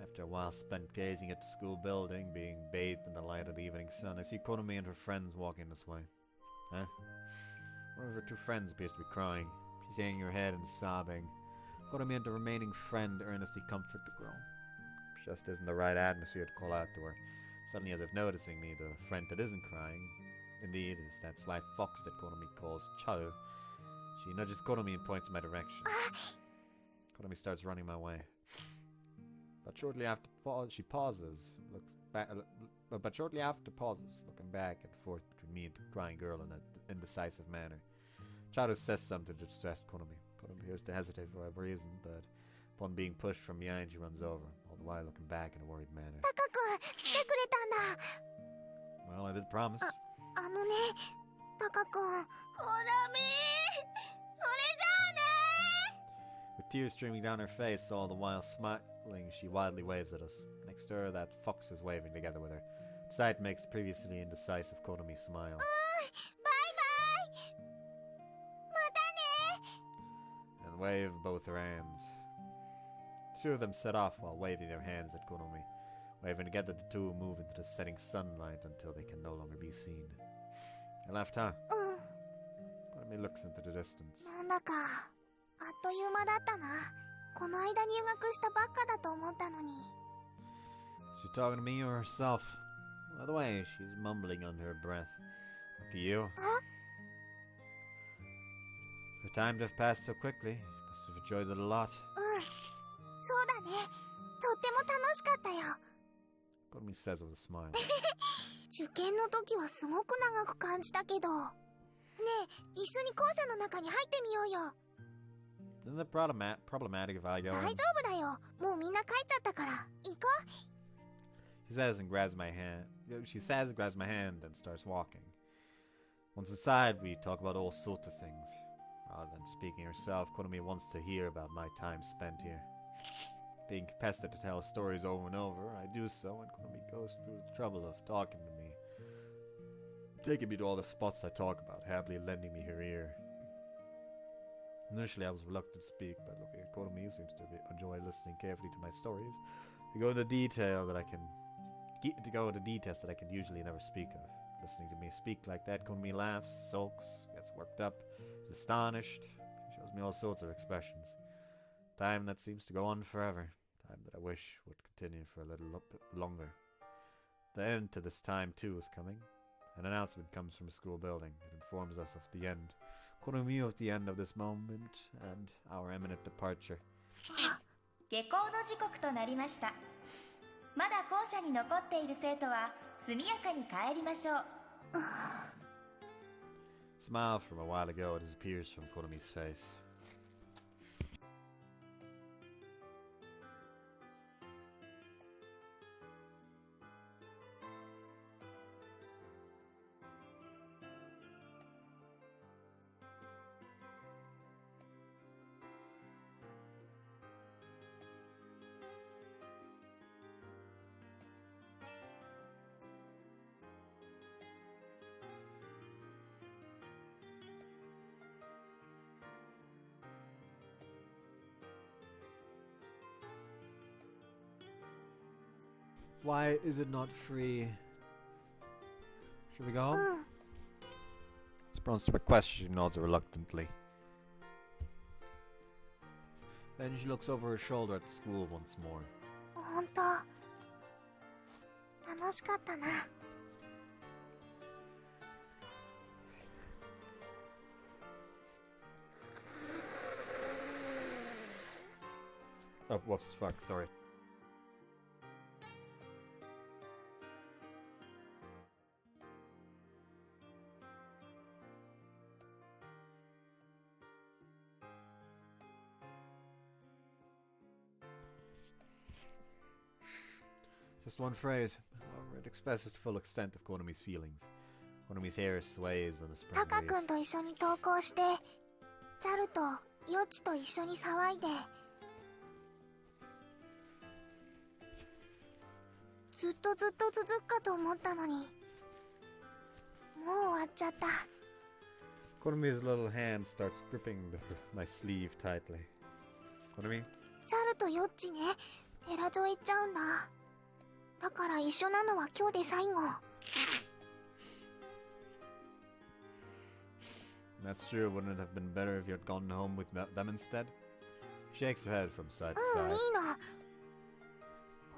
After a while spent gazing at the school building, being bathed in the light of the evening sun, I see Konomi and her friends walking this way. Huh? One of her two friends appears to be crying. She's hanging her head and sobbing. Konomi and the remaining friend earnestly comfort the girl. Just isn't the right atmosphere to call out to her. Suddenly, as if noticing me, the friend that isn't crying, indeed, is that sly fox that Konomi calls Chao. She nudges Konomi and points in my direction. Konomi starts running my way. But shortly after she pauses, looks back. But shortly after pauses, looking back and forth between me and the crying girl in an indecisive manner. Chao says something to distress Konomi. Konomi appears to hesitate for whatever reason, but upon being pushed from behind, she runs over, all the while looking back in a worried manner. タカ君、来てくれたんだ。 Well, I did promise. あのね、タカ君。コナミ、それじゃあね。 With tears streaming down her face, all the while smiling, she wildly waves at us. Next to her, that fox is waving together with her. The sight makes the previously indecisive Konomi smile. バイバイ。またね。 And wave both her hands. The two of them set off while waving their hands at Konomi. Waving together, the two move into the setting sunlight until they can no longer be seen. I laughed, huh? うん。 Konomi looks into the distance. なんだかあっという間だったな。この間入学したばっかだと思ったのに。 Is she talking to me or herself? By the way, she's mumbling under her breath. Look at you. For time to have passed so quickly, must have enjoyed it a lot. うん。そうだね。とっても楽しかったよ。 Konomi says with a smile. 受験の時はすごく長く感じたけど。ねえ、一緒に校舎の中に入ってみようよ。 Isn't it problematic if I go 大 in? 丈夫だよ。もうみんな帰っちゃったから。行こう。 She says and grabs my hand. She says and grabs my hand and starts walking. Once inside, we talk about all sorts of things. Rather than speaking herself, Konomi wants to hear about my time spent here. Being pestered to tell stories over and over, I do so, and Konomi goes through the trouble of talking to me. taking me to all the spots I talk about, happily lending me her ear. Initially I was reluctant to speak, but looking at Konomi, who seems to enjoy listening carefully to my stories, to go into details that I can usually never speak of. Listening to me speak like that, Konomi laughs, sulks, gets worked up, is astonished. She shows me all sorts of expressions. Time that seems to go on forever. Time that I wish would continue for a little bit longer. The end to this time too is coming. An announcement comes from the school building. It informs us of the end. Konomi of the end of this moment and our imminent departure. 下校の時刻となりました。まだ校舎に残っている生徒は速やかに帰りましょう。Smile from a while ago disappears from Konomi's face. Why is it not free? Should we go home? Responds to my question, she nods reluctantly. Then she looks over her shoulder at the school once more. 本当楽しかったな。Oh, whoops, fuck, sorry. Just one phrase. However, it expresses the full extent of Konomi's feelings. Konomi's hair sways on the spring タカ breeze. 君と一緒に登校して、チャルとヨッチと一緒に騒いで、ずっと続くかと思ったのに、もう終わっちゃった。Konomi's little hand starts gripping my sleeve tightly. Konomi? チャルとヨッチね、テラジョ行っちゃうんだ。だから一緒なのは今日で最後。That's true. Wouldn't it have been better if you had gone home with them instead? She shakes her head from side to いい side. の。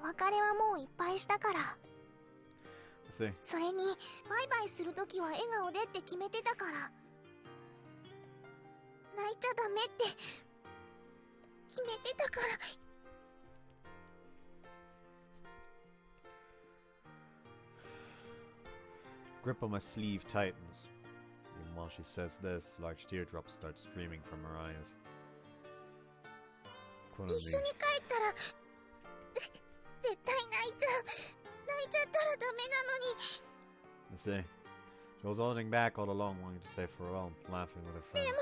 お別れはもういっぱいしたから。See, それにバイバイするときは笑顔でって決めてたから。泣いちゃダメって決めてたから。grip on my sleeve tightens. Even while she says this, large teardrops start streaming from her eyes. 一緒に帰ったら絶対泣いちゃう。泣いちゃったらダメなのに。 I see. She was holding back all along, wanting to say farewell, laughing with her で friends. も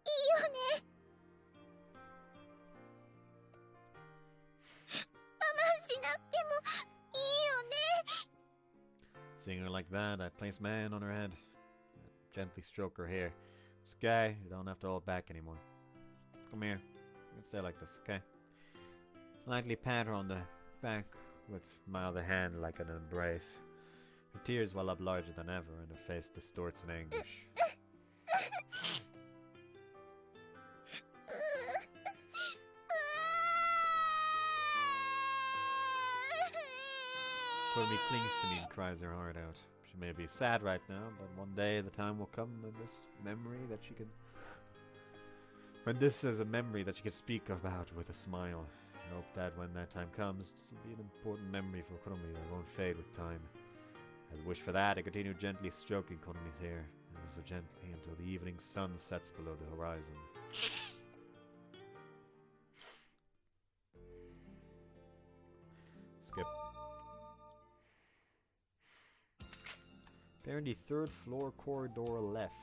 いいよね。我慢しなくてもいいよね。 Seeing her like that, I place my hand on her head, gently stroke her hair. Sky, you don't have to hold back anymore. Come here. You can stay like this, okay? Lightly pat her on the back with my other hand like an embrace. Her tears well up larger than ever, and her face distorts in anguish. Konomi clings to me and cries her heart out. She may be sad right now, but one day the time will come when this memory that she can... When this is a memory that she can speak about with a smile. I hope that when that time comes, it will be an important memory for Konomi that won't fade with time. As a wish for that, I continue gently stroking Konomi's hair, ever so gently until the evening sun sets below the horizon. Skip. Apparently third floor corridor left.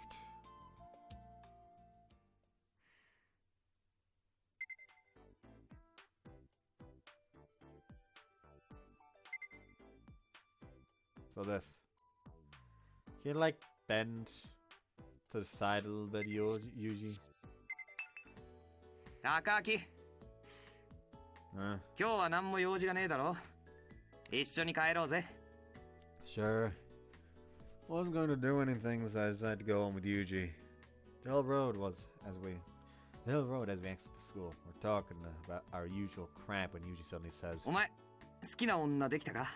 So this. Can you like bend to the side a little bit, Yuji? 高木、 Huh? 今日は何も用事がねえだろ。一緒に帰ろうぜ。 Sure. Wasn't going to do anything, so I decided to go home with Yuji. The hill road as we exit the school. We're talking about our usual crap when Yuji suddenly says, お前、好きな女できたか？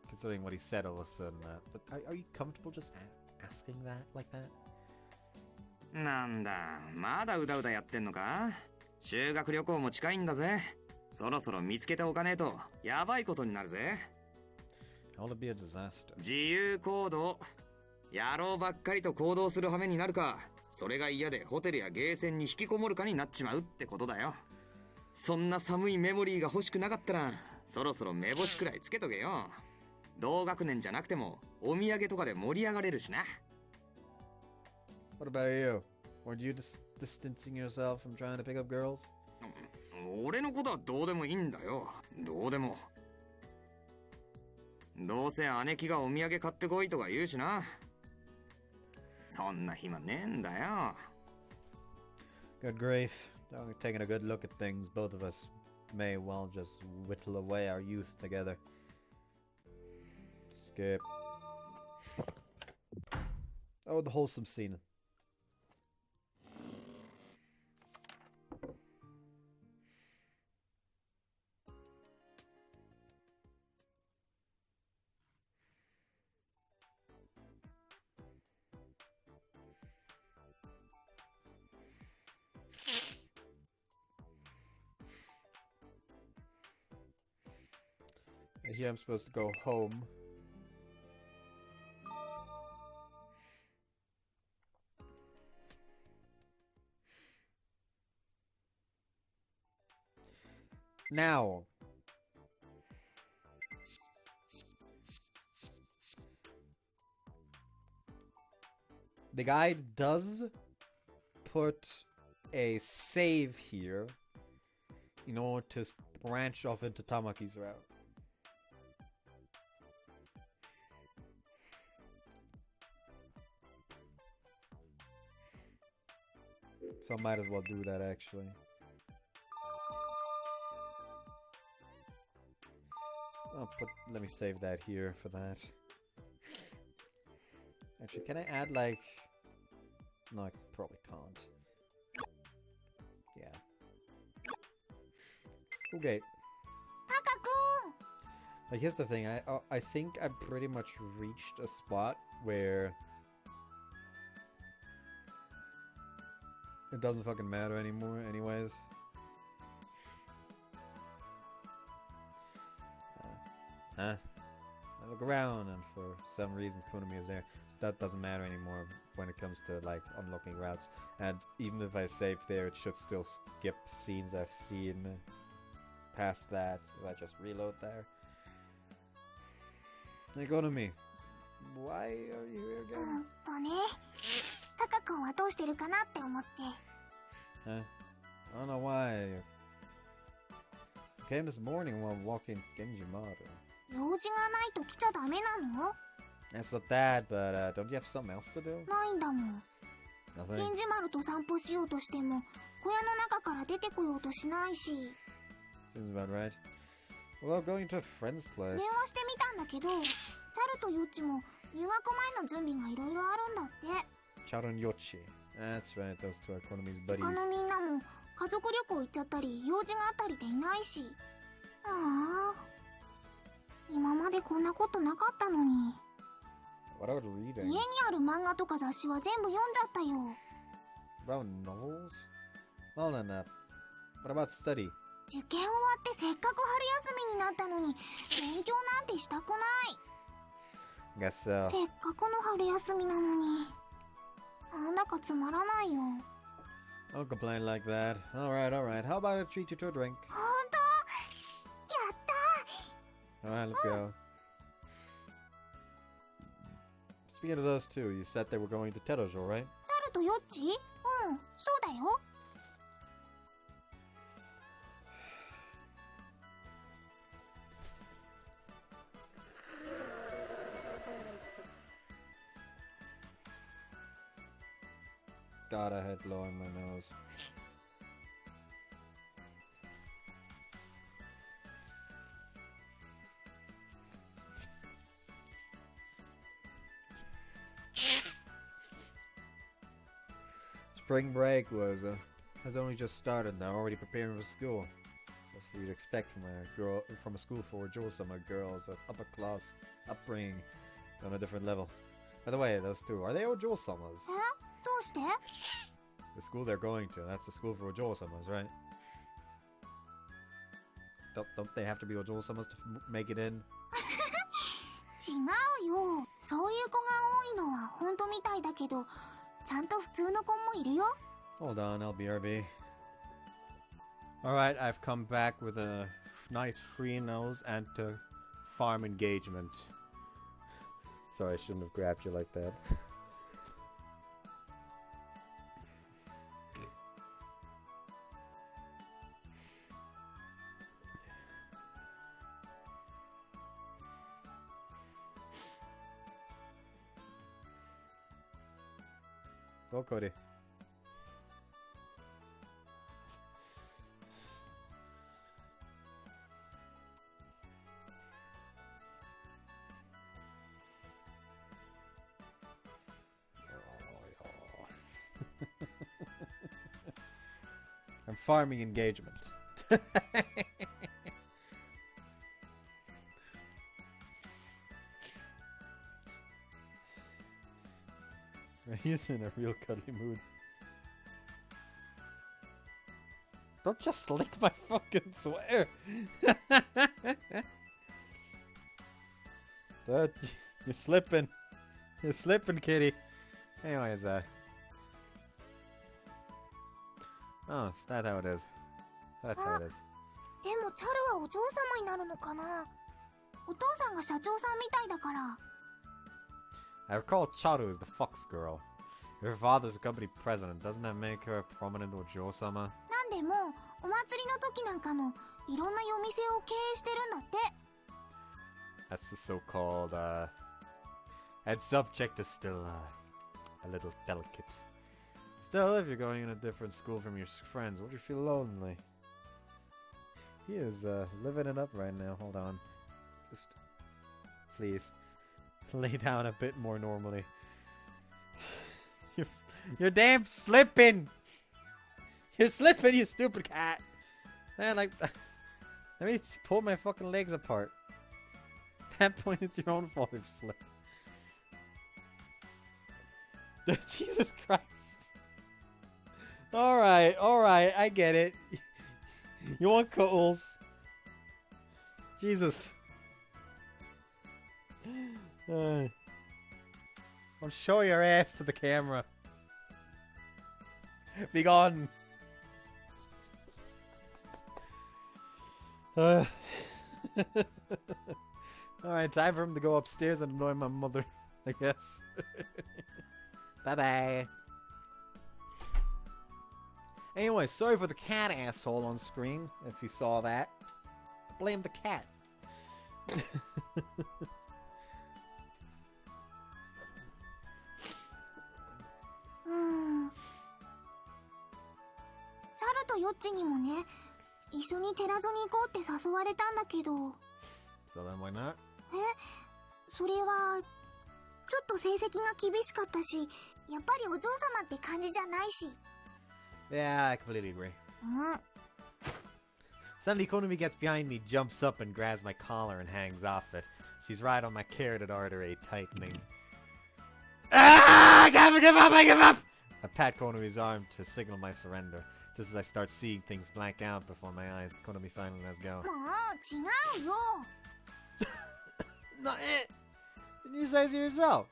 considering what he said all of a sudden, but are you comfortable just asking that like that? なんだ、まだうだうだやってんのか？修学旅行も近いんだぜ。そろそろ見つけておかねえとやばいことになるぜ。All to be a disaster. 自由行動。野郎ばっかりと行動する羽目になるか、それが嫌でホテルやゲーセンに引きこもるかになっちまうってことだよ。そんな寒いメモリーが欲しくなかったら、そろそろ目星くらいつけとけよ。同学年じゃなくてもお土産とかで盛り上がれるしな。 What about you? Weren't you distancing yourself from trying to pick up girls? 俺のことはどうでもいいんだよ。どうでも。どうせ姉貴がお土産買ってこいとか言うしな。そんな暇ねえんだよ。 Good grief. Taking a good look at things, both of us may well just whittle away our youth together. Skip. Oh, the wholesome scene. Here I'm supposed to go home. Now, the guy does put a save here in order to branch off into Tamaki's route. So I might as well do that actually. Let me save that here for that. Actually, can I add like... No, I probably can't. Yeah. School gate. タカくん Like, here's the thing. I think I pretty much reached a spot where it doesn't fucking matter anymore anyways. I look around and for some reason Konomi is there. That doesn't matter anymore when it comes to like unlocking routes. And even if I save there, it should still skip scenes I've seen past that if I just reload there. Hey Konomi, why are you here again? ね、タカくんはどうしてるかなって思って。Huh? I don't know why. I came this morning while walking Genjimaru. 用事がないと来ちゃダメなの？ That's not that, but don't you have something else to do? ないんだもん。 Nothing? 源氏丸と散歩しようとしても小屋の中から出てこようとしないし。 Seems about right. Well, going to a friend's 電 place. 話してみたんだけど、チャルとヨッチも入学前の準備がいろいろあるんだって。 Charu and Yoshi. That's right, those two are Konomi's buddies. 他のみんなも家族旅行行っちゃったり用事があったりでいないし。ああ。今までこんなことなかったのに。 What about 家 reading? にある漫画とか雑誌は全部読んじゃったよ。 About novels? Well then, what about study? 受験終わってせっかく春休みになったのに勉強なんてしたくない。 Guess so. せっかくの春休みなのになんだかつまらないよ。 Don't complain like that. Alright, alright. How about I treat you to a drink? ほんと？やったー。 Alright, let's go. Speaking of those two, you said they were going to Tedojo, right? チャルとヨッチ？うん、そうだよ。 Alright, God, I had blow in my nose. Spring break has only just started. They're already preparing for school. That's what you'd expect from a school for Jewel-sama girls of upper class upbringing on a different level. By the way, those two, are they Jewel-samas? どうして？ The school they're going to, that's the school for Jewel-samas, right? Don't they have to be Jewel-samas to make it in? 違うよ。そういう子が多いのは本当みたいだけど、ちゃんと普通の子もいるよ。 Hold on, LBRB. Alright, I've come back with a nice free nose and to farm engagement. Sorry, I shouldn't have grabbed you like that. Go, Cody. I'm farming engagement. He's in a real cuddly mood. Don't just lick my fucking sweater! You're slipping. You're slipping, kitty. Anyways, oh, is that how it is? That's how it is. でもチャルはお嬢様になるのかな？お父さんが社長さんみたいだから。 I recall Charu is the fox girl. Her father's a company president. Doesn't that make her a prominent Ojo-sama? なんでもお祭りの時なんかのいろんな夜店を経営してるんだって。 That's the so-called, and subject is still, a little delicate. Still, if you're going in a different school from your friends, would you feel lonely? He is, living it up right now. Hold on. Just, please, lay down a bit more normally. You're damn slipping! You're slipping, you stupid cat! Man, like, let me pull my fucking legs apart. At that point, it's your own fault if you slip. Jesus Christ. Alright, I get it. You want cuddles. Jesus. Don't show your ass to the camera. Be gone. Alright, time for him to go upstairs and annoy my mother, I guess. Bye-bye. Anyway, sorry for the cat asshole on screen, if you saw that. Blame the cat. チャルとヨッチにもね、一緒に寺園に行こうって誘われたんだけど。So then why not? それはちょっと成績が厳しかったし、やっぱりお嬢様って感じじゃないし。 Yeah, I completely agree. Suddenly Konomi gets behind me, jumps up and grabs my collar and hangs off it. She's right on my carotid artery, tightening. Ah! I give up! I give up! I pat Konomi's arm to signal my surrender. Just as I start seeing things blank out before my eyes, Konomi finally lets go. もう違うよ。 Not it! Didn't you say so yourself?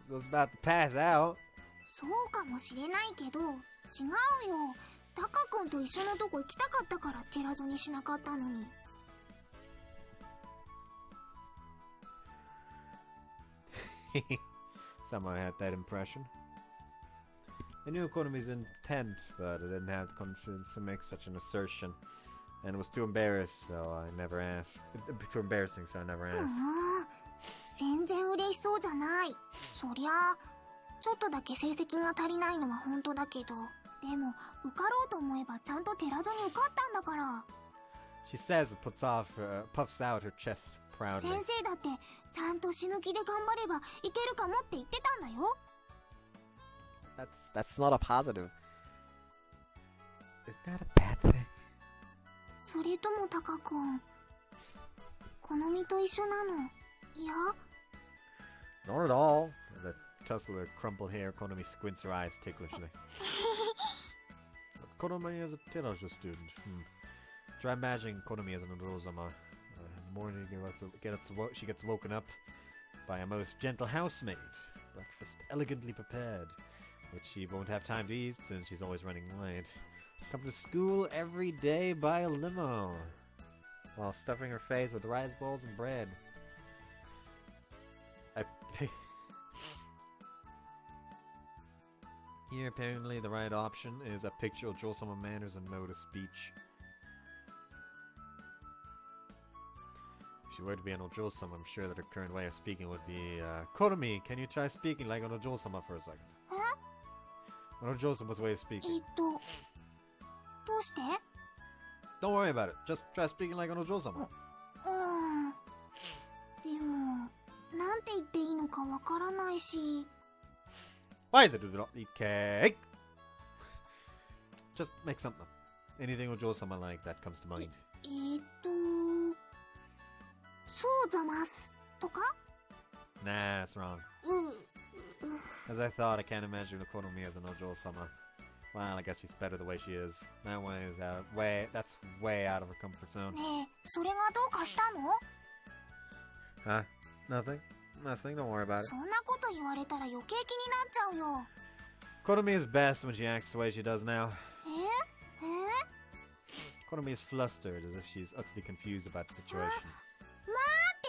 I was about to pass out. そうかもしれないけど、違うよ。タカ君と一緒のとこ行きたかったから寺園にしなかったのに。Somehow I had that impression. I knew Konomi's intent, but I didn't have the confidence to make such an assertion. And was too embarrassed, so I never asked. Too embarrassing, so I never asked. 全然嬉しそうじゃない。そりゃ、ちょっとだけ成績が足りないのは本当だけど、でも受かろうと思えばちゃんと照らずに受かったんだから。 She says, puffs out her chest 先 proudly. 生だってちゃんと死ぬ気で頑張ればいけるかもって言ってたんだよ。 That's not a positive. Is that a bad thing? それともタカ君、好みと一緒なの？いや、 Not at all. The tussle of crumpled hair, Konomi squints her eyes ticklishly. Konomi is a Tenosha student. Try imagining Konomi as an Odozama. In the morning, she gets woken up by a most gentle housemaid. Breakfast elegantly prepared, which she won't have time to eat since she's always running late. Come to school every day by a limo, while stuffing her face with rice balls and bread. Here, apparently, the right option is a picture of Josama manners and mode of speech. If she were to be an Ojo-sama, I'm sure that her current way of speaking would be, Konomi, can you try speaking like an Ojo-sama for a second? Huh? An Ojo-sama's way of speaking. どうして？ Don't worry about it. Just try speaking like an Ojo-sama. でも、なんて言っていいのかわからないし。 Why they do not eat cake? Just make something up. Anything Ojo-sama like that comes to mind. そうざますとか？ Nah, that's wrong. As I thought, I can't imagine Konomi as an Ojo-sama. Well, I guess she's better the way she is. That way is that's way out of her comfort zone. ねえ、それがどうかしたの？ Huh? Nothing? Nothing, don't worry about it. そんなこと言われたら余計気になっちゃうよ。 Konomi is best when she acts the way she does now. え？ Konomi is flustered as if she's utterly confused about the situation. 待って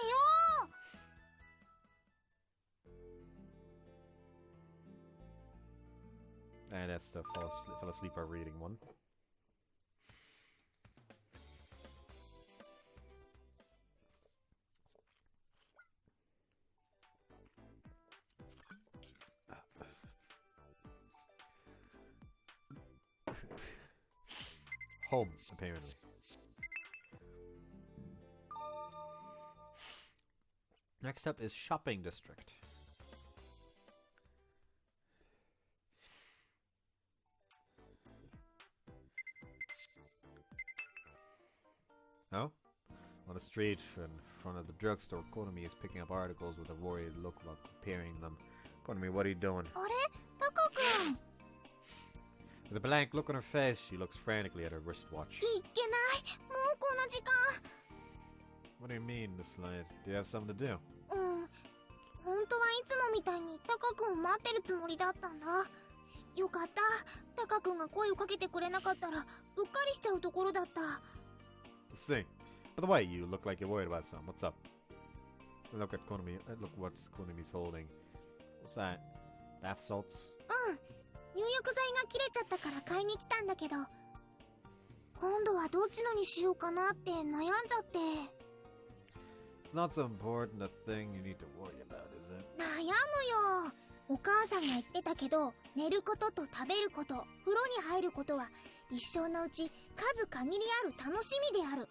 よ！ And that's the fell asleep while reading one. Home, apparently. Next up is shopping district. Oh? On the street in front of the drugstore, Konomi is picking up articles with a worried look while comparing them. Konomi, what are you doing? あれ？タカ君。 With a blank look on her face, she looks frantically at her wristwatch. いけない。もうこんな時間。 What do you mean, Miss Light? Do you have something to do? 本当はいつもみたいにタカ君を待ってるつもりだったんだ。よかった。タカ君が声をかけてくれなかったらうっかりしちゃうところだった。 Let's see. By the way, you look like you're worried about something. What's up? Look at Konomi. Look what Konomi's holding. What's that? Bath salts? 入浴剤が切れちゃったから買いに来たんだけど、今度はどっちのにしようかなって悩んじゃって。 It's not so important a thing you need to worry about, is it? 悩むよ。お母さんが言ってたけど、寝ることと食べること、風呂に入ることは一生のうち数限りある楽しみである。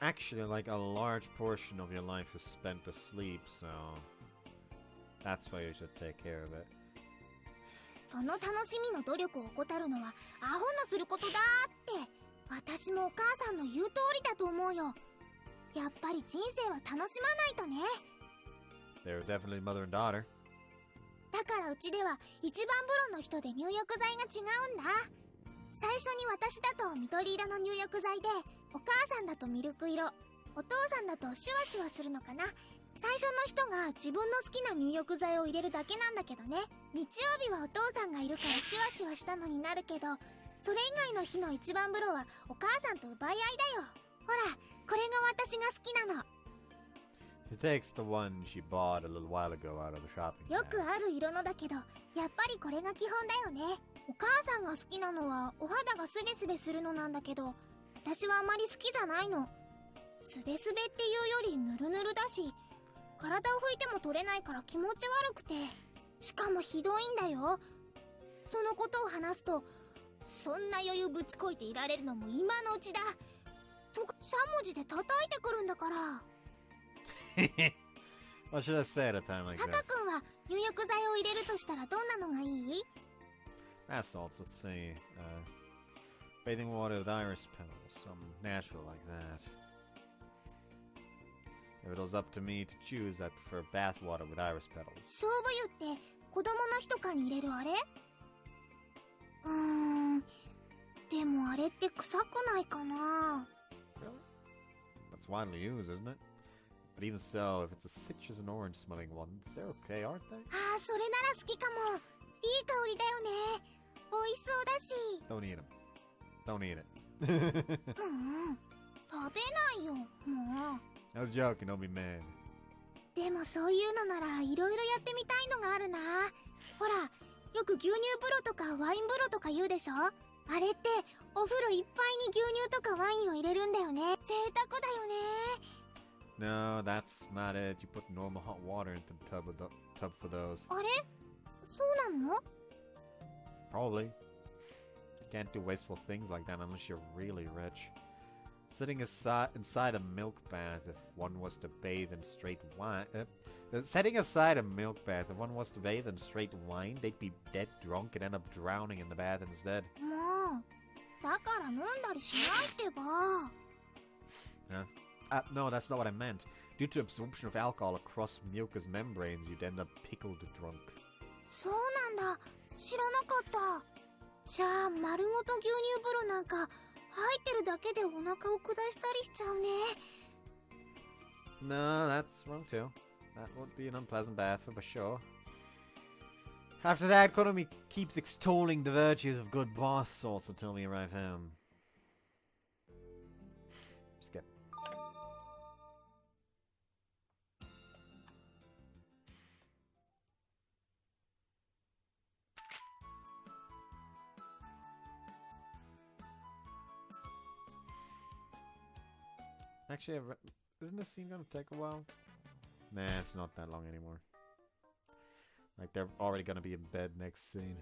Actually, like a large portion of your life is spent asleep, so that's why you should take care of it. その楽しみの努力を怠るのはアホのすることだって。私もお母さんの言う通りだと思うよ。やっぱり人生は楽しまないとね。 They're definitely mother and daughter. だからうちでは一番風呂の人で入浴剤が違うんだ。最初に私だと緑色の入浴剤で、お母さんだとミルク色、お父さんだとシュワシュワするのかな。最初の人が自分の好きな入浴剤を入れるだけなんだけどね。日曜日はお父さんがいるからシュワシュワしたのになるけど、それ以外の日の一番風呂はお母さんと奪い合いだよ。ほら、これが私が好きなの。 She takes the one she bought a little while ago out of the shopping よく bag. ある色のだけど、やっぱりこれが基本だよね。お母さんが好きなのはお肌がスベスベするのなんだけど、私はあまり好きじゃないの。スベスベっていうよりヌルヌルだし、体を拭いても取れないから気持ち悪くて、しかもひどいんだよ。そのことを話すと、そんな余裕ぶちこいていられるのも今のうちだとしゃもじで叩いてくるんだから。What should I say at a time like タ this? カ君は入浴剤を入れるとしたらどんなのがいい？ Bath salts, let's see. Bathing water with iris petals, some natural like that. If it was up to me to choose, I'd prefer bath water with iris petals. 勝負湯って子供の日とかに入れるあれ？でもあれって臭くないかな？ Really? That's widely used, isn't it? But even so, if it's a citrus and orange smelling one, they're okay, aren't they? ああ、それなら好きかも。いい香りだよね。美味しそうだし。Don't eat them. Don't eat it. 食べないよ、もう。 I was joking, don't be mad. でもそういうのならいろいろやってみたいのがあるな。ほら、よく牛乳風呂とかワイン風呂とか言うでしょ？あれってお風呂いっぱいに牛乳とかワインを入れるんだよね。贅沢だよね。 No, that's not it. You put normal hot water into the tub for those. あれ？そうなの？ Probably. You can't do wasteful things like that unless you're really rich. Sitting inside a milk bath if one was to bathe in straight wine... setting aside a milk bath if one was to bathe in straight wine, they'd be dead drunk and end up drowning in the bath instead. もう、だから飲んだりしないってば。Huh? No, that's not what I meant. Due to absorption of alcohol across mucous membranes, you'd end up pickled drunk. そうなんだ。知らなかった。じゃあ、丸ごと牛乳風呂なんか、入ってるだけでお腹を下したりしちゃうね。 No, that's wrong too. That would be an unpleasant bath for sure. After that, Konomi keeps extolling the virtues of good bath salts until we arrive home. Skip. Actually, isn't this scene gonna take a while? Nah, it's not that long anymore. Like, they're already gonna be in bed next scene.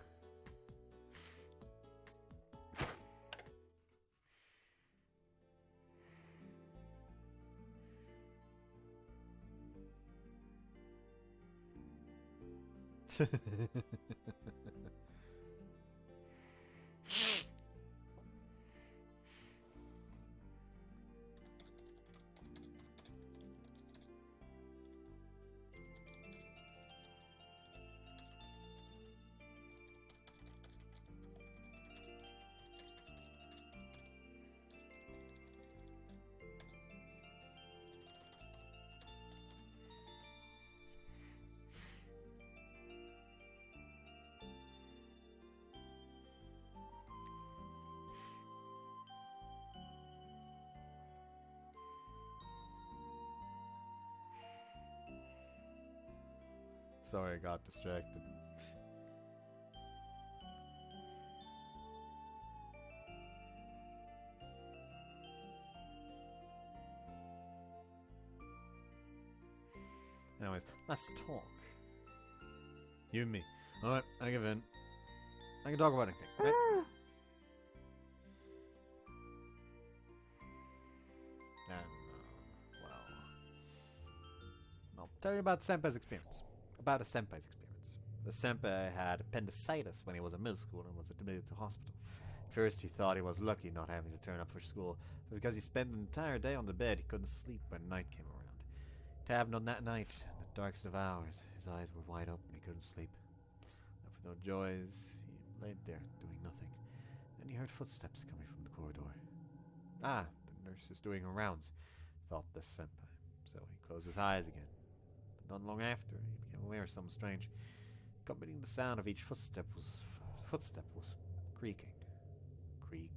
Sorry, I got distracted. Anyways, let's talk. You and me. Alright, I give in. I can talk about anything. Right? I'll tell you about Senpai's experience. About a senpai's experience. The senpai had appendicitis when he was in middle school and was admitted to hospital. At first he thought he was lucky not having to turn up for school, but because he spent the entire day on the bed, he couldn't sleep when night came around. It happened on that night, in the darkest of hours. His eyes were wide open, he couldn't sleep. Left with no joys, he laid there, doing nothing. Then he heard footsteps coming from the corridor. Ah, the nurse is doing her rounds, thought the senpai. So he closed his eyes again. But not long after, he became aware of something strange. Accompanying the sound of each footstep was creaking. Creak,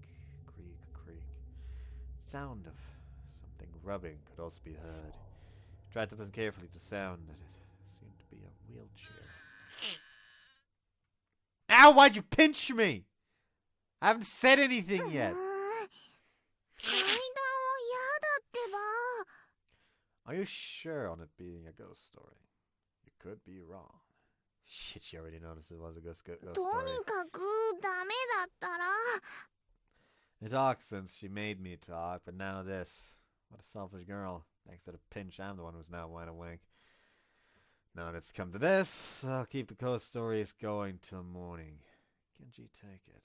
creak, creak. The sound of something rubbing could also be heard. He tried to listen carefully to the sound, and it seemed to be a wheelchair. Ow, why'd you pinch me? I haven't said anything yet. 階段を嫌だってば。 Are you sure on it being a ghost story? You could be wrong. Shit, she already noticed it was a ghost と story. にかくダメだったら It talked since she made me talk, but now this. What a selfish girl. Thanks to the pinch, I'm the one who's now wide awake. Now that it's come to this, I'll keep the ghost stories going till morning. Can't you take it?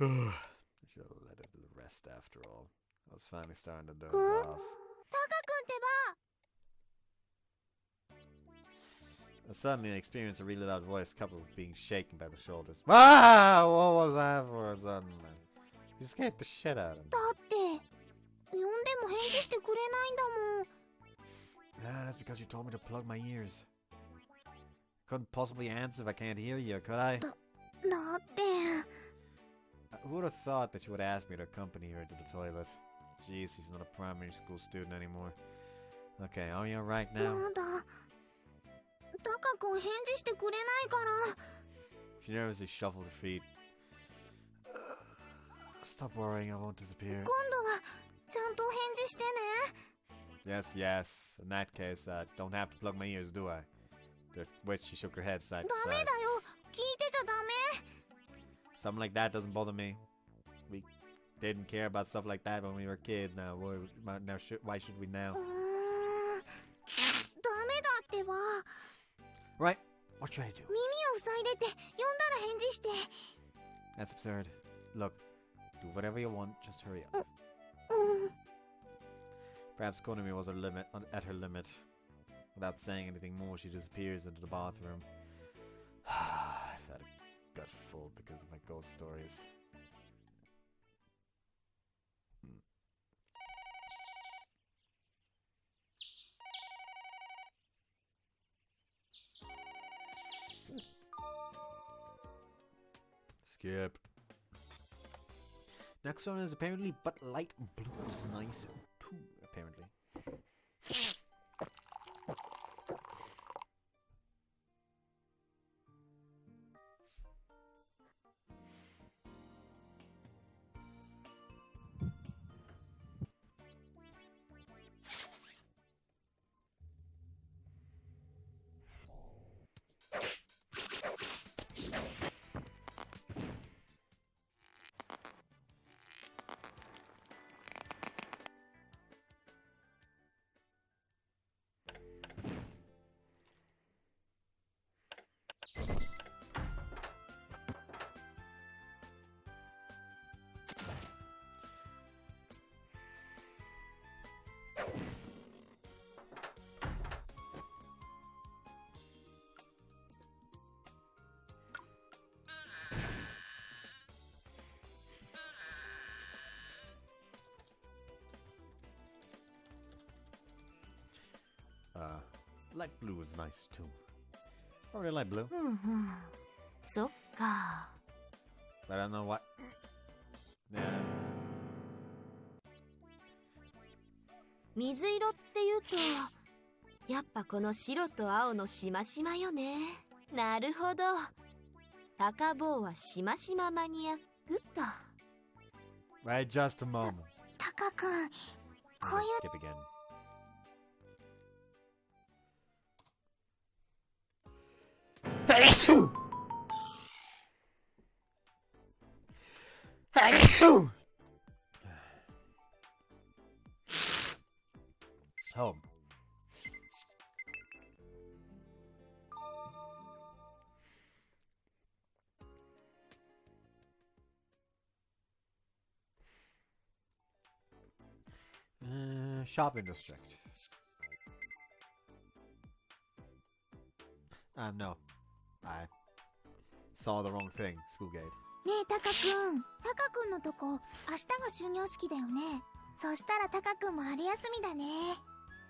I should have let it rest after all. I was finally starting to doze off. タカ君ってば Suddenly, I experienced a really loud voice coupled with being shaken by the shoulders. Ah! What was that for a sudden? You scared the shit out of me. だって呼んでも返事してくれないんだもん Ah, that's because you told me to plug my ears. Couldn't possibly answer if I can't hear you, could I? だって Who would have thought that you would ask me to accompany her to the toilet? Jeez, she's not a primary school student anymore. Okay, are you alright now? まだタカ君返事してくれないから She nervously shuffled her feet. Stop worrying, I won't disappear. 今度はちゃんと返事してね Yes, yes. In that case, don't have to plug my ears, do I? The witch, she shook her head side ダ to メ side. だよ聞いてちゃダメ Something like that doesn't bother me. We didn't care about stuff like that when we were kids. Now, why should we now? ダメだってば Right, what should I do? 耳を塞いでて呼んだら返事して That's absurd. Look, do whatever you want, just hurry up. うん Perhaps Konomi was at her limit. Without saying anything more, she disappears into the bathroom. I've had a gut full because of my ghost stories. Skip. Next one is apparently but light blue is nice too, apparently. Light blue is nice too. I really like blue, うんうんそっか but I don't know what. Yeah. 水色っていうとやっぱこの白と青のしましまよね。なるほど高坊はしましまマニアックと Right, just a moment. タカ君 I'm こう gonna いう skip again. Home. Shopping district. No. I saw the wrong thing. School gate. ねえタカ君のとこ明日が終業式だよねそしたらタカ君も春休みだね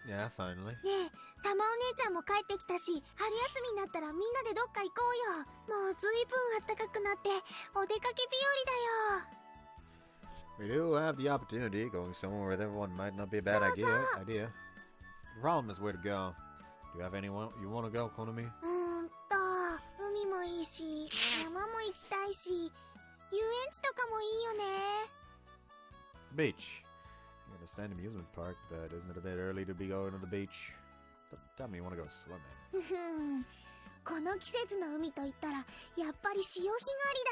Yeah, finally. ねえたまお姉ちゃんも帰ってきたし春休みになったらみんなでどっか行こうよもうずいぶんあったかくなってお出かけ日和だよ We do have the opportunity going somewhere with everyone might not be a bad idea. The problem is where to go. Do you have anyone you want to go, Konomi? 海もいいし山も行きたいし遊園地とかもいいよね beach. You understand amusement park, but isn't it a bit early to be going to the beach? Tell me you want to go swimming. この季節の海といったらやっぱり潮干狩り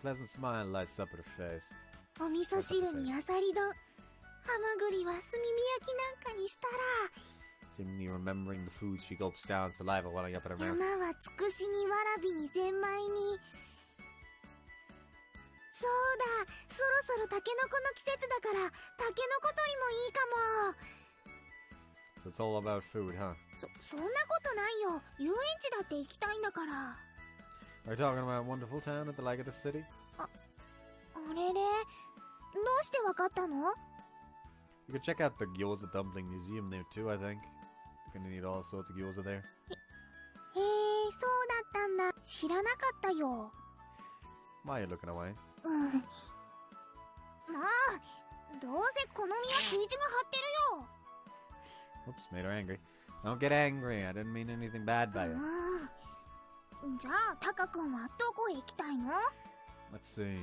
だよ。 Pleasant smile lights up at her face. お味噌汁にあさり丼、ハマグリは炭火焼きなんかにしたら、 Seemingly remembering the food, she gulps down, saliva welling up in her 山 mouth. はつくしにわらびにゼンマイに。そうだ、そろそろタケノコの季節だからタケノコ取りもいいかも。 So it's all about food, huh? そんなことないよ。遊園地だって行きたいんだから。 Are you talking about a wonderful town at the like of the city? あれれ、どうしてわかったの？ You could check out the Gyoza Dumpling Museum there too, I think. You're gonna need all sorts of gyoza there. へえ、そうだったんだ。知らなかったよ。 Why are you looking away? まあ、どうせ好みは食い地が張ってるよ。 Oops, made her angry. Don't get angry. I didn't mean anything bad by it. じゃあタカ君はどこへ行きたいの？ Let's see.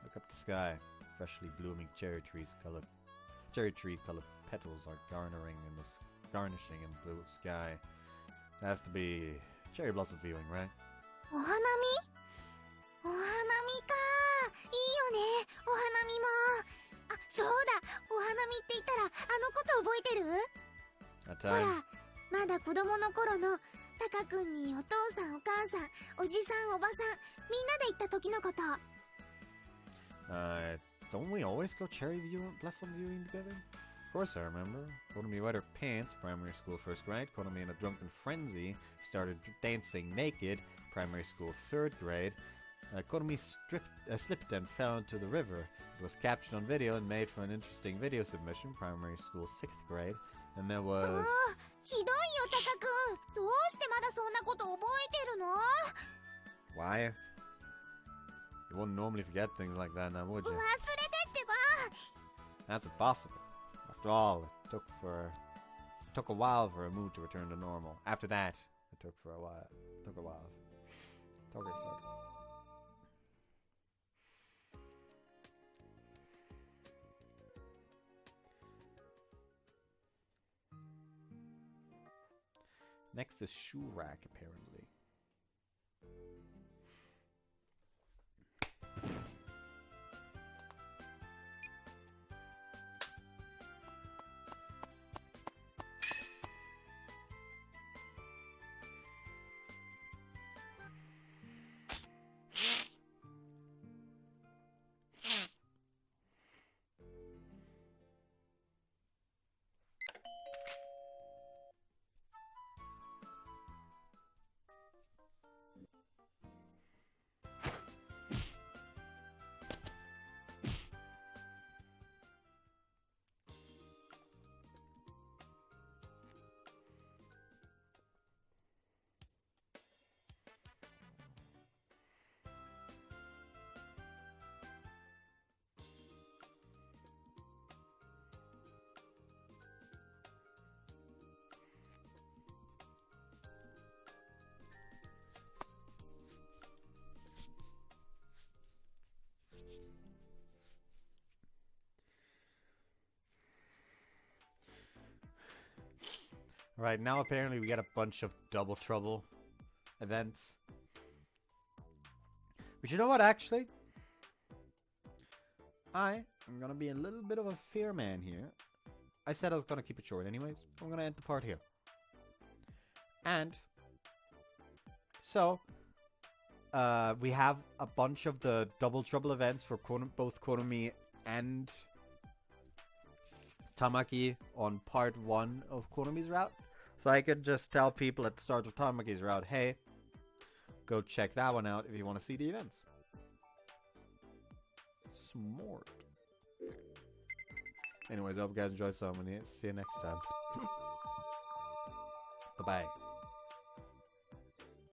Look up the sky. Freshly blooming cherry tree colored petals are garnishing in blue sky. It has to be cherry blossom viewing, right? お花見？お花見か。いいよね、お花見も。あ、そうだ、お花見って言ったらあのこと覚えてる？ That ほ time. ら、まだ子供の頃のタカ君にお父さんお母さん、おじさんおばさん、みんなで行った時のこと。 Don't we always go cherry blossom viewing together? Of course I remember. Konomi wet her pants, primary school first grade. Konomi in a drunken frenzy started dancing naked, primary school third grade. Konomi slipped and fell into the river. It was captured on video and made for an interesting video submission, primary school 6th grade. And there was... ひどいよタカ君。どうしてまだそんなこと覚えてるの？ Why? You wouldn't normally forget things like that now, would 忘 you? れてってば。 That's impossible. After all, it took a while for her mood to return to normal. After that, it took a while. Took her sorry. Next is shoe rack, apparently. Right, now apparently we get a bunch of Double Trouble events. But you know what, actually? I am gonna be a little bit of a fair man here. I said I was gonna keep it short anyways. I'm gonna end the part here. And so we have a bunch of the Double Trouble events for both Konomi and Tamaki on part 1 of Konomi's route. So I could just tell people at the start of Tamaki's route, hey, go check that one out if you want to see the events. Smart. Anyways, I hope you guys enjoyed some. See you next time. Bye-bye.